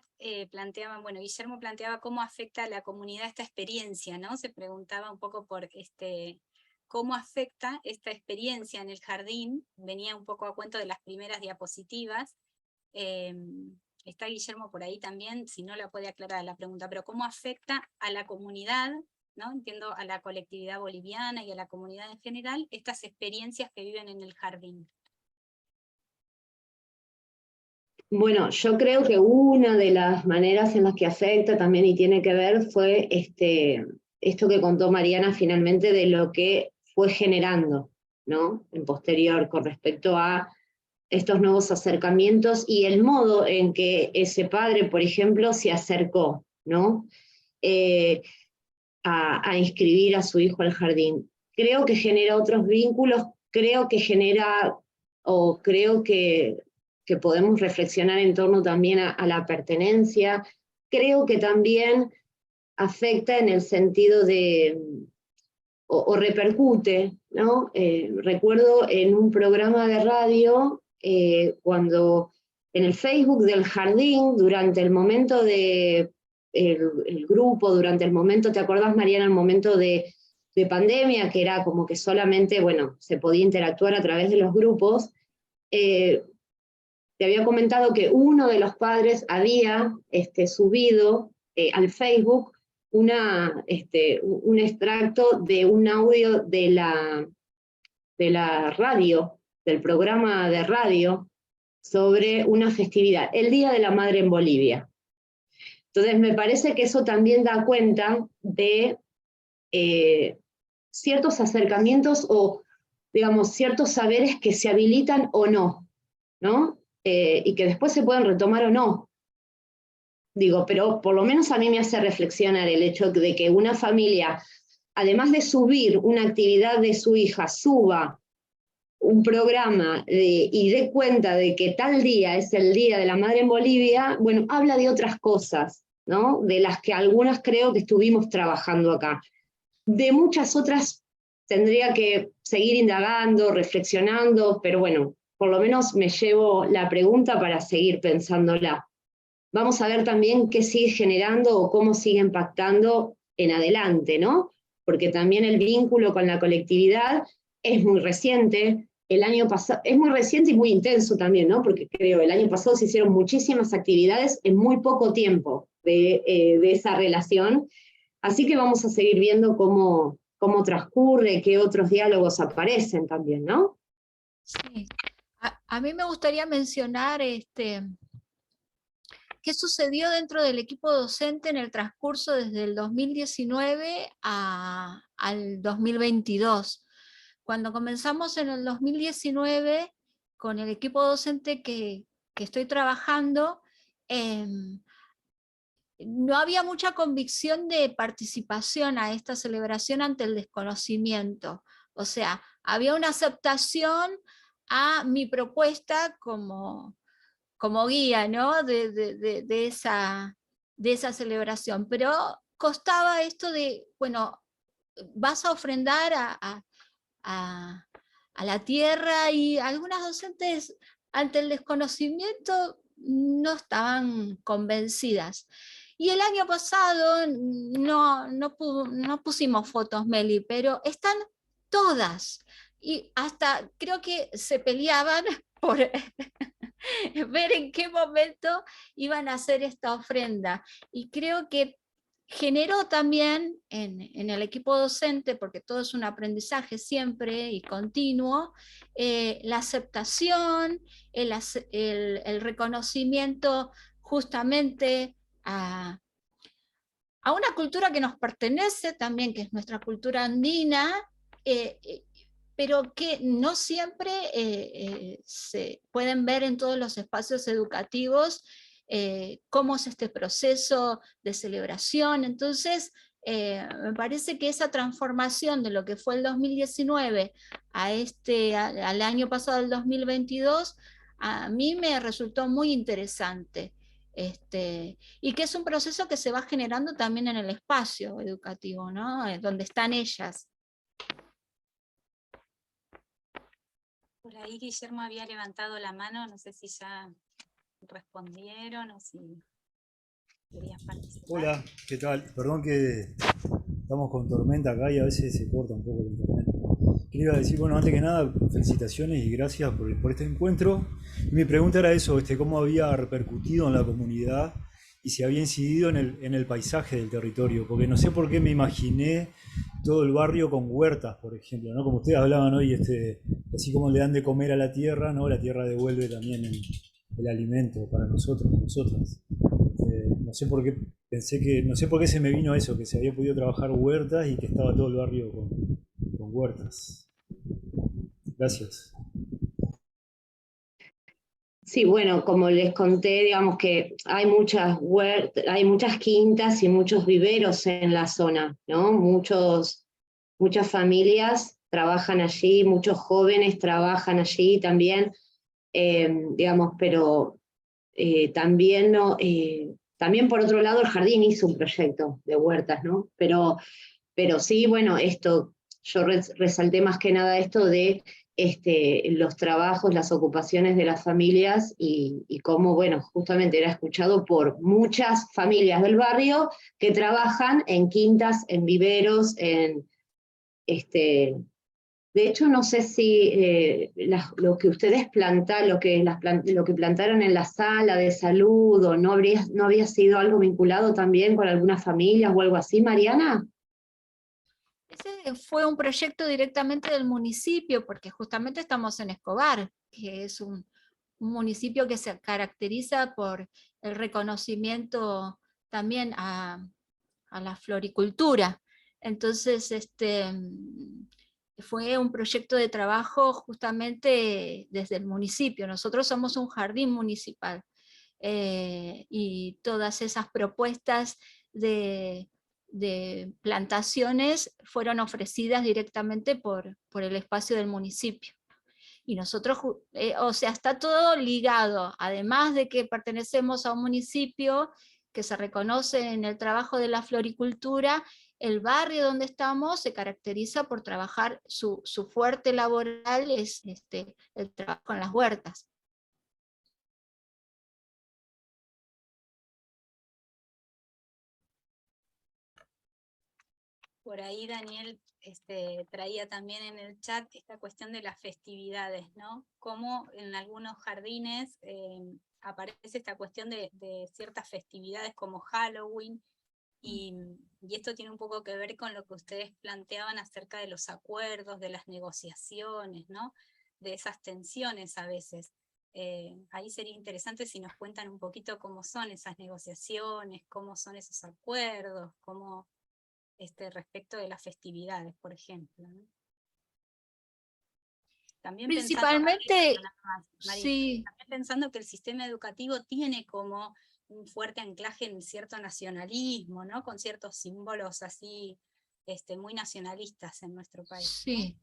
planteaban, bueno, Guillermo planteaba cómo afecta a la comunidad esta experiencia, ¿no? Se preguntaba un poco por cómo afecta esta experiencia en el jardín, venía un poco a cuento de las primeras diapositivas. Está Guillermo por ahí también, si no la puede aclarar la pregunta, pero cómo afecta a la comunidad, ¿no? Entiendo a la colectividad boliviana y a la comunidad en general, estas experiencias que viven en el jardín. Bueno, yo creo que una de las maneras en las que afecta también y tiene que ver fue esto que contó Mariana finalmente de lo que fue generando, ¿no? En posterior con respecto a estos nuevos acercamientos y el modo en que ese padre, por ejemplo, se acercó, ¿no? A inscribir a su hijo al jardín. Creo que genera otros vínculos, creo que genera, o creo que podemos reflexionar en torno también a la pertenencia, creo que también afecta en el sentido de, o repercute, ¿no? Recuerdo en un programa de radio, cuando en el Facebook del jardín, durante el momento de el grupo, durante el momento, ¿te acordás, Mariana, el momento de pandemia, que era como que solamente, bueno, se podía interactuar a través de los grupos? Te había comentado que uno de los padres había subido al Facebook un extracto de un audio de la radio, del programa de radio, sobre una festividad, el Día de la Madre en Bolivia. Entonces me parece que eso también da cuenta de ciertos acercamientos o, digamos, ciertos saberes que se habilitan o no, ¿no? Y que después se pueden retomar o no. Digo, pero por lo menos a mí me hace reflexionar el hecho de que una familia, además de subir una actividad de su hija, suba un programa y dé cuenta de que tal día es el Día de la Madre en Bolivia, bueno, habla de otras cosas, ¿no? De las que algunas creo que estuvimos trabajando acá. De muchas otras tendría que seguir indagando, reflexionando, pero bueno, por lo menos me llevo la pregunta para seguir pensándola. Vamos a ver también qué sigue generando o cómo sigue impactando en adelante, ¿no? Porque también el vínculo con la colectividad es muy reciente. El año pasado, es muy reciente y muy intenso también, ¿no? Porque creo el año pasado se hicieron muchísimas actividades en muy poco tiempo de esa relación. Así que vamos a seguir viendo cómo transcurre, qué otros diálogos aparecen también, ¿no? Sí. A mí me gustaría mencionar qué sucedió dentro del equipo docente en el transcurso desde el 2019 al 2022. Cuando comenzamos en el 2019, con el equipo docente que estoy trabajando, no había mucha convicción de participación a esta celebración ante el desconocimiento. O sea, había una aceptación a mi propuesta como guía, ¿no? de esa celebración. Pero costaba esto de, bueno, vas a ofrendar a la tierra, y algunas docentes ante el desconocimiento no estaban convencidas. Y el año pasado no pusimos fotos, Meli, pero están todas. Y hasta creo que se peleaban por ver en qué momento iban a hacer esta ofrenda. Y creo que generó también en el equipo docente, porque todo es un aprendizaje siempre y continuo, la aceptación, el reconocimiento justamente a una cultura que nos pertenece también, que es nuestra cultura andina, pero que no siempre se pueden ver en todos los espacios educativos cómo es este proceso de celebración. Entonces, me parece que esa transformación de lo que fue el 2019 al año pasado, el 2022, a mí me resultó muy interesante. Y que es un proceso que se va generando también en el espacio educativo, ¿no? Donde están ellas. Por ahí Guillermo había levantado la mano, no sé si ya respondieron o si querías participar. Hola, ¿qué tal? Perdón que estamos con tormenta acá y a veces se corta un poco el internet. Quería decir, bueno, antes que nada, felicitaciones y gracias por este encuentro. Mi pregunta era eso, cómo había repercutido en la comunidad y si había incidido en el paisaje del territorio, porque no sé por qué me imaginé todo el barrio con huertas, por ejemplo, ¿no? Como ustedes hablaban hoy, así como le dan de comer a la tierra, ¿no? La tierra devuelve también el alimento para nosotros, nosotras. No sé por qué no sé por qué se me vino eso, que se había podido trabajar huertas y que estaba todo el barrio con huertas. Gracias. Sí, bueno, como les conté, digamos que hay muchas quintas y muchos viveros en la zona, ¿no? Muchas familias trabajan allí, muchos jóvenes trabajan allí también, digamos, pero también, no, también por otro lado el jardín hizo un proyecto de huertas, ¿no? Pero sí, bueno, yo resalté más que nada esto de los trabajos, las ocupaciones de las familias y cómo, bueno, justamente era escuchado por muchas familias del barrio que trabajan en quintas, en viveros, de hecho, no sé si lo que ustedes plantaron, lo que plantaron en la sala de salud, o no había sido algo vinculado también con algunas familias o algo así, Mariana. Ese fue un proyecto directamente del municipio, porque justamente estamos en Escobar, que es un municipio que se caracteriza por el reconocimiento también a la floricultura. Entonces, fue un proyecto de trabajo justamente desde el municipio. Nosotros somos un jardín municipal, y todas esas propuestas de plantaciones fueron ofrecidas directamente por el espacio del municipio. Y nosotros, o sea, está todo ligado, además de que pertenecemos a un municipio que se reconoce en el trabajo de la floricultura, el barrio donde estamos se caracteriza por trabajar, su fuerte laboral es el trabajo en las huertas. Por ahí Daniel traía también en el chat esta cuestión de las festividades, ¿no? Cómo en algunos jardines aparece esta cuestión de ciertas festividades como Halloween, y esto tiene un poco que ver con lo que ustedes planteaban acerca de los acuerdos, de las negociaciones, ¿no? De esas tensiones a veces. Ahí sería interesante si nos cuentan un poquito cómo son esas negociaciones, cómo son esos acuerdos, cómo respecto de las festividades, por ejemplo, ¿no? También Principalmente, también pensando que el sistema educativo tiene como un fuerte anclaje en cierto nacionalismo, ¿no? Con ciertos símbolos así muy nacionalistas en nuestro país. Sí.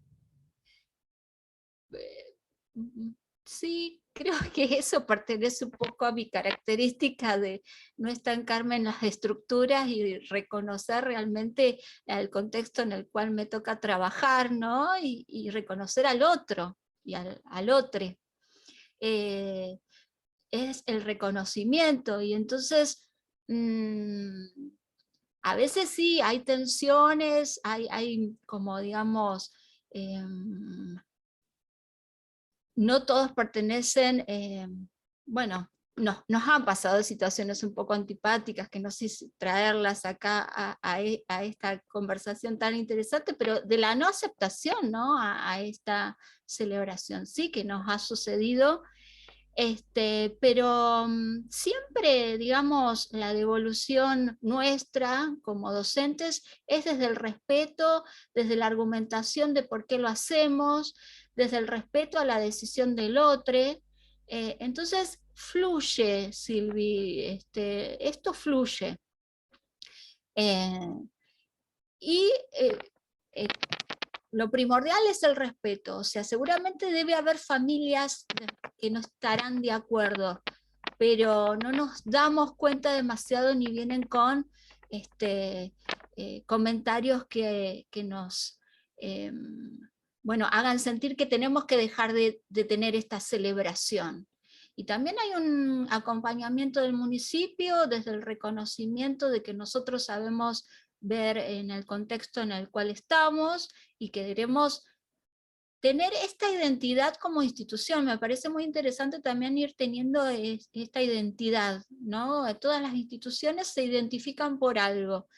Sí, creo que eso pertenece un poco a mi característica de no estancarme en las estructuras y reconocer realmente el contexto en el cual me toca trabajar, ¿no? Y reconocer al otro y al otro. Es el reconocimiento, y entonces a veces sí, hay tensiones, hay como digamos, no todos pertenecen, bueno, nos han pasado situaciones un poco antipáticas que no sé si traerlas acá a esta conversación tan interesante, pero de la no aceptación, ¿no? A esta celebración, sí que nos ha sucedido. Pero siempre, digamos, la devolución nuestra como docentes es desde el respeto, desde la argumentación de por qué lo hacemos, desde el respeto a la decisión del otro. Entonces, fluye, Silvi, esto fluye. Y lo primordial es el respeto, o sea, seguramente debe haber familias que no estarán de acuerdo, pero no nos damos cuenta demasiado ni vienen con comentarios que nos bueno, hagan sentir que tenemos que dejar de tener esta celebración. Y también hay un acompañamiento del municipio desde el reconocimiento de que nosotros sabemos ver en el contexto en el cual estamos y que queremos tener esta identidad como institución. Me parece muy interesante también ir teniendo esta identidad, ¿no? Todas las instituciones se identifican por algo.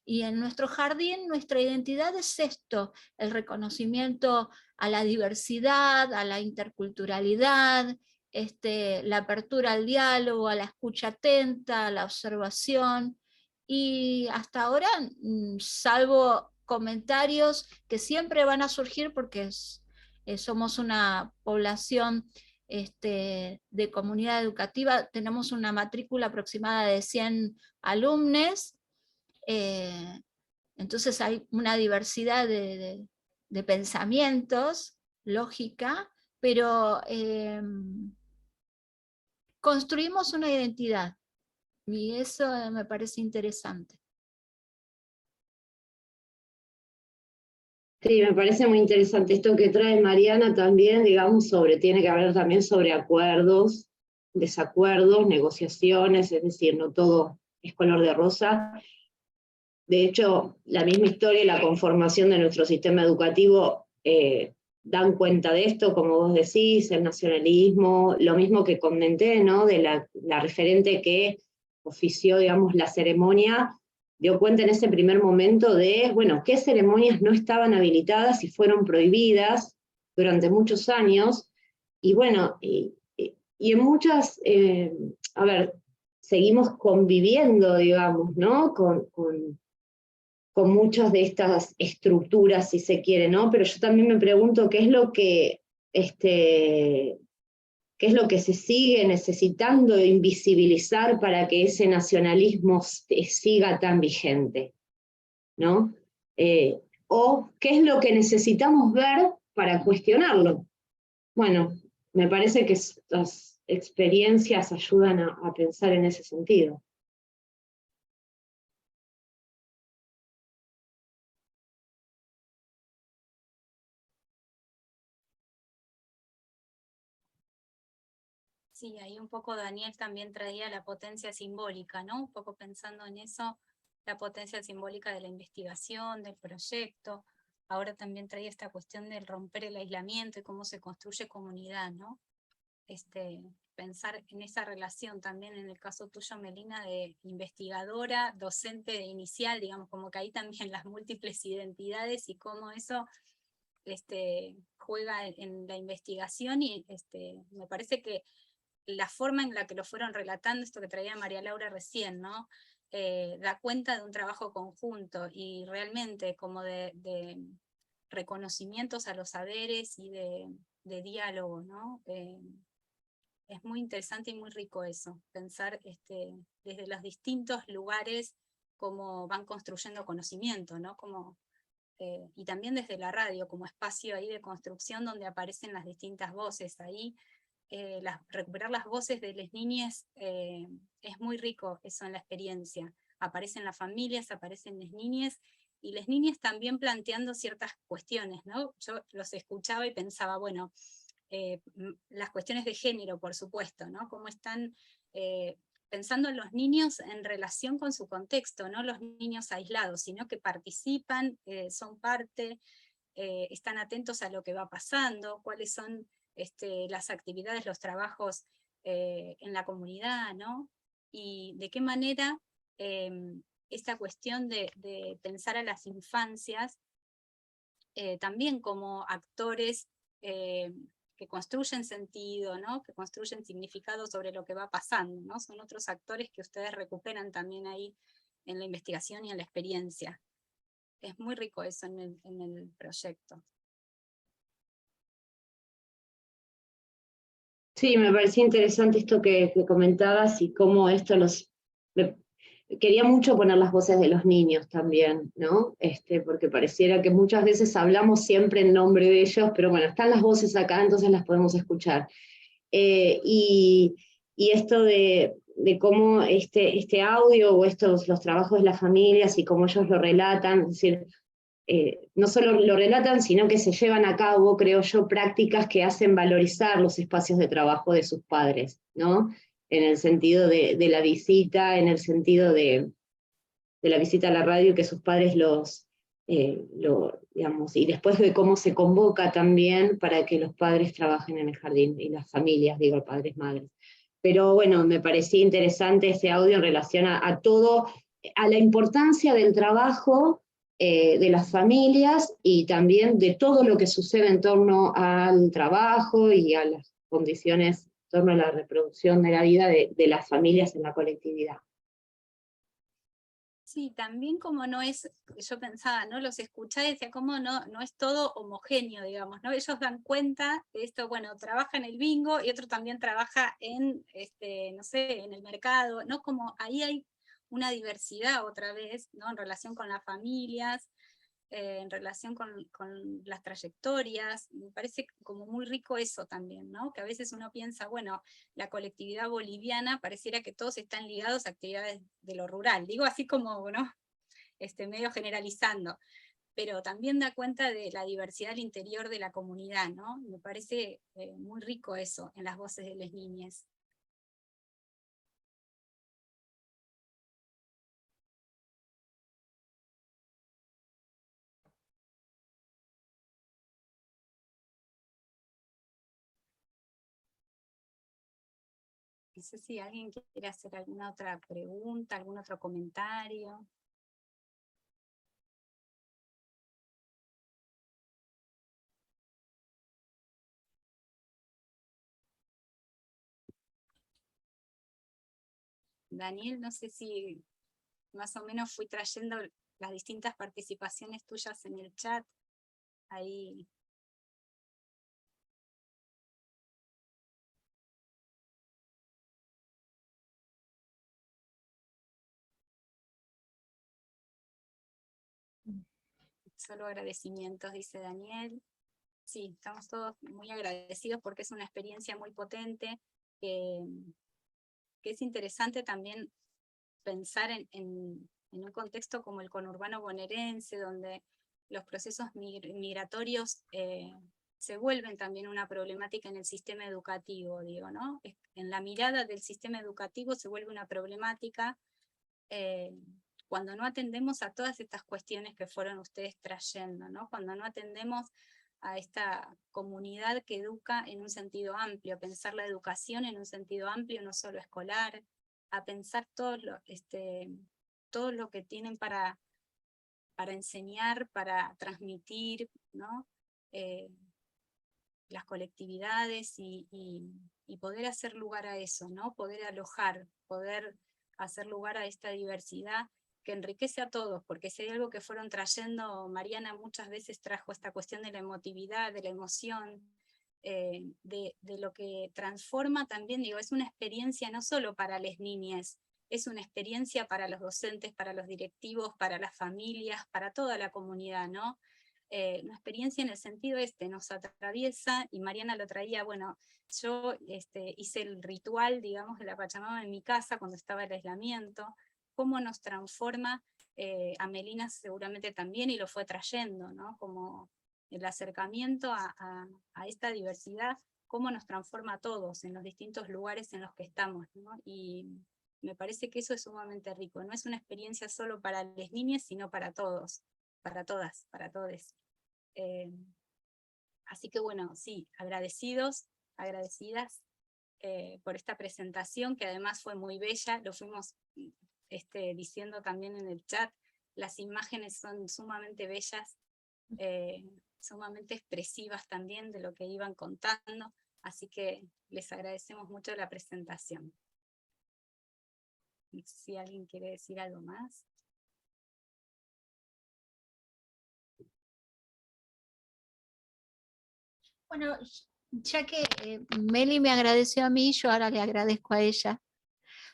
Y en nuestro jardín, nuestra identidad es esto, el reconocimiento a la diversidad, a la interculturalidad, la apertura al diálogo, a la escucha atenta, a la observación. Y hasta ahora, salvo comentarios que siempre van a surgir porque somos una población de comunidad educativa, tenemos una matrícula aproximada de 100 alumnos, entonces hay una diversidad de pensamientos, lógica, pero construimos una identidad, y eso me parece interesante. Sí, me parece muy interesante esto que trae Mariana también, digamos, tiene que hablar también sobre acuerdos, desacuerdos, negociaciones, es decir, no todo es color de rosa. De hecho, la misma historia y la conformación de nuestro sistema educativo dan cuenta de esto, como vos decís, el nacionalismo, lo mismo que comenté, ¿no? De la referente que ofició, digamos, la ceremonia, dio cuenta en ese primer momento de, bueno, qué ceremonias no estaban habilitadas y fueron prohibidas durante muchos años, y bueno, y en muchas, a ver, seguimos conviviendo, digamos, ¿no? Con muchas de estas estructuras, si se quiere, ¿no? Pero yo también me pregunto qué es lo que se sigue necesitando invisibilizar para que ese nacionalismo siga tan vigente, ¿no? O qué es lo que necesitamos ver para cuestionarlo. Bueno, me parece que estas experiencias ayudan a pensar en ese sentido. Sí, ahí un poco Daniel también traía la potencia simbólica, ¿no? Un poco pensando en eso, la potencia simbólica de la investigación, del proyecto. Ahora también traía esta cuestión del romper el aislamiento y cómo se construye comunidad, ¿no? Pensar en esa relación también en el caso tuyo, Melina, de investigadora, docente de inicial, digamos, como que ahí también las múltiples identidades y cómo eso juega en la investigación, y me parece que la forma en la que lo fueron relatando, esto que traía María Laura recién, ¿no? Da cuenta de un trabajo conjunto y realmente como de reconocimientos a los saberes y de diálogo, ¿no? Es muy interesante y muy rico eso, pensar desde los distintos lugares cómo van construyendo conocimiento, ¿no? Como y también desde la radio, como espacio ahí de construcción donde aparecen las distintas voces. Ahí recuperar las voces de las niñas es muy rico eso en la experiencia. Aparecen las familias, aparecen las niñas, y las niñas también planteando ciertas cuestiones, ¿no? Yo los escuchaba y pensaba, bueno, las cuestiones de género, por supuesto, ¿no? Cómo están pensando en los niños en relación con su contexto, no los niños aislados, sino que participan, son parte, están atentos a lo que va pasando, cuáles son las actividades, los trabajos en la comunidad, ¿no? Y de qué manera esta cuestión de pensar a las infancias también como actores que construyen sentido, ¿no? Que construyen significado sobre lo que va pasando, ¿no? Son otros actores que ustedes recuperan también ahí en la investigación y en la experiencia. Es muy rico eso en el proyecto. Sí, me parecía interesante esto que comentabas y cómo esto quería mucho poner las voces de los niños también, ¿no? Porque pareciera que muchas veces hablamos siempre en nombre de ellos, pero bueno, están las voces acá, entonces las podemos escuchar. Y esto de cómo este audio o los trabajos de las familias y cómo ellos lo relatan, es decir, no solo lo relatan, sino que se llevan a cabo, creo yo, prácticas que hacen valorizar los espacios de trabajo de sus padres, ¿no? En el sentido de la visita, en el sentido de la visita a la radio, que sus padres digamos, y después de cómo se convoca también para que los padres trabajen en el jardín, y las familias, digo, padres, madres. Pero bueno, me parecía interesante ese audio en relación a todo, a la importancia del trabajo de las familias y también de todo lo que sucede en torno al trabajo y a las condiciones en torno a la reproducción de la vida de las familias en la colectividad. Sí, también como no es, yo pensaba, ¿no? Los escuchaba y decía, como no es todo homogéneo, digamos, ¿no? Ellos dan cuenta de esto, bueno, trabaja en el bingo y otro también trabaja en, no sé, en el mercado, ¿no? Como ahí hay una diversidad otra vez, ¿no? En relación con las familias, en relación con las trayectorias, me parece como muy rico eso también, ¿no? Que a veces uno piensa, bueno, la colectividad boliviana pareciera que todos están ligados a actividades de lo rural, digo así como, ¿no? Medio generalizando, pero también da cuenta de la diversidad al interior de la comunidad, ¿no? Me parece muy rico eso en las voces de las niñas. No sé si alguien quiere hacer alguna otra pregunta, algún otro comentario. Daniel, no sé si más o menos fui trayendo las distintas participaciones tuyas en el chat. Ahí. Solo agradecimientos, dice Daniel. Sí, estamos todos muy agradecidos porque es una experiencia muy potente, que es interesante también pensar en un contexto como el conurbano bonaerense, donde los procesos migratorios se vuelven también una problemática en el sistema educativo, digo, ¿no? En la mirada del sistema educativo se vuelve una problemática cuando no atendemos a todas estas cuestiones que fueron ustedes trayendo, ¿no? Cuando no atendemos a esta comunidad que educa en un sentido amplio, a pensar la educación en un sentido amplio, no solo escolar, a pensar todo lo que tienen para enseñar, para transmitir, ¿no? Las colectividades y poder hacer lugar a eso, ¿no? Poder alojar, poder hacer lugar a esta diversidad que enriquece a todos, porque si hay algo que fueron trayendo, Mariana muchas veces trajo esta cuestión de la emotividad, de la emoción, de lo que transforma también, digo, es una experiencia no solo para las niñas, es una experiencia para los docentes, para los directivos, para las familias, para toda la comunidad, ¿no? Una experiencia en el sentido nos atraviesa, y Mariana lo traía, bueno, yo hice el ritual, digamos, de la Pachamama en mi casa cuando estaba el aislamiento, cómo nos transforma, a Melina seguramente también, y lo fue trayendo, ¿no? Como el acercamiento a esta diversidad, cómo nos transforma a todos en los distintos lugares en los que estamos, ¿no? Y me parece que eso es sumamente rico, no es una experiencia solo para las niñas, sino para todos, para todas, para todos. Así que bueno, sí, agradecidos, agradecidas por esta presentación, que además fue muy bella, lo fuimos diciendo también en el chat, las imágenes son sumamente bellas, sumamente expresivas también de lo que iban contando, así que les agradecemos mucho la presentación. No sé si alguien quiere decir algo más. Bueno, ya que Meli me agradeció a mí, yo ahora le agradezco a ella,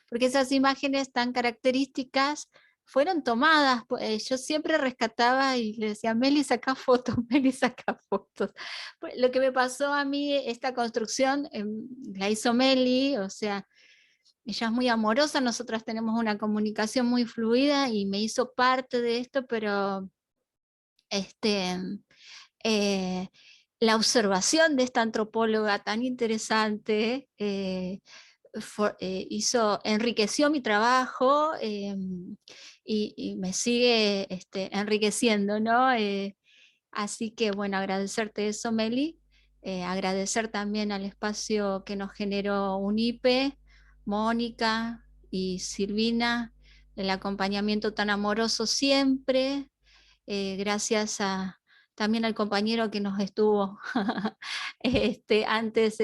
porque esas imágenes tan características fueron tomadas, yo siempre rescataba y le decía, Meli, saca fotos, Meli, saca fotos. Pues, lo que me pasó a mí, esta construcción, la hizo Meli, o sea, ella es muy amorosa, nosotras tenemos una comunicación muy fluida y me hizo parte de esto, pero la observación de esta antropóloga tan interesante enriqueció mi trabajo y me sigue enriqueciendo, ¿no? Así que bueno, agradecerte eso, Meli, agradecer también al espacio que nos generó UNIPE, Mónica y Silvina, el acompañamiento tan amoroso siempre, gracias también al compañero que nos estuvo antes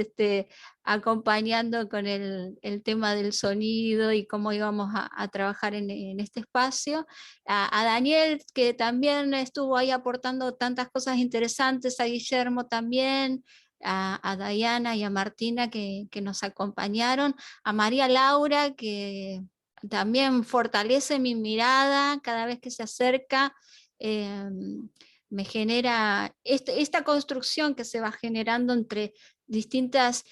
acompañando con el tema del sonido y cómo íbamos a trabajar en este espacio. A Daniel, que también estuvo ahí aportando tantas cosas interesantes, a Guillermo también, a Diana y a Martina que nos acompañaron, a María Laura, que también fortalece mi mirada cada vez que se acerca. Me genera esta construcción que se va generando entre distintas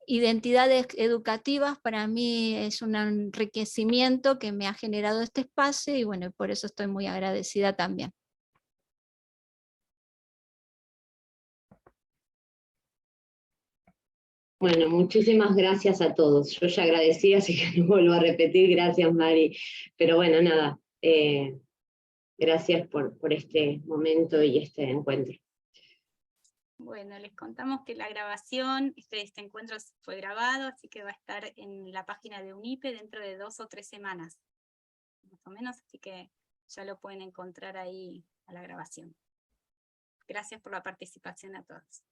identidades educativas, para mí es un enriquecimiento que me ha generado este espacio y bueno, por eso estoy muy agradecida también. Bueno, muchísimas gracias a todos. Yo ya agradecí, así que no vuelvo a repetir. Gracias, Mari. Pero bueno, nada, gracias por este momento y este encuentro. Bueno, les contamos que la grabación, este encuentro fue grabado, así que va a estar en la página de UNIPE dentro de 2 o 3 semanas, más o menos, así que ya lo pueden encontrar ahí a la grabación. Gracias por la participación a todos.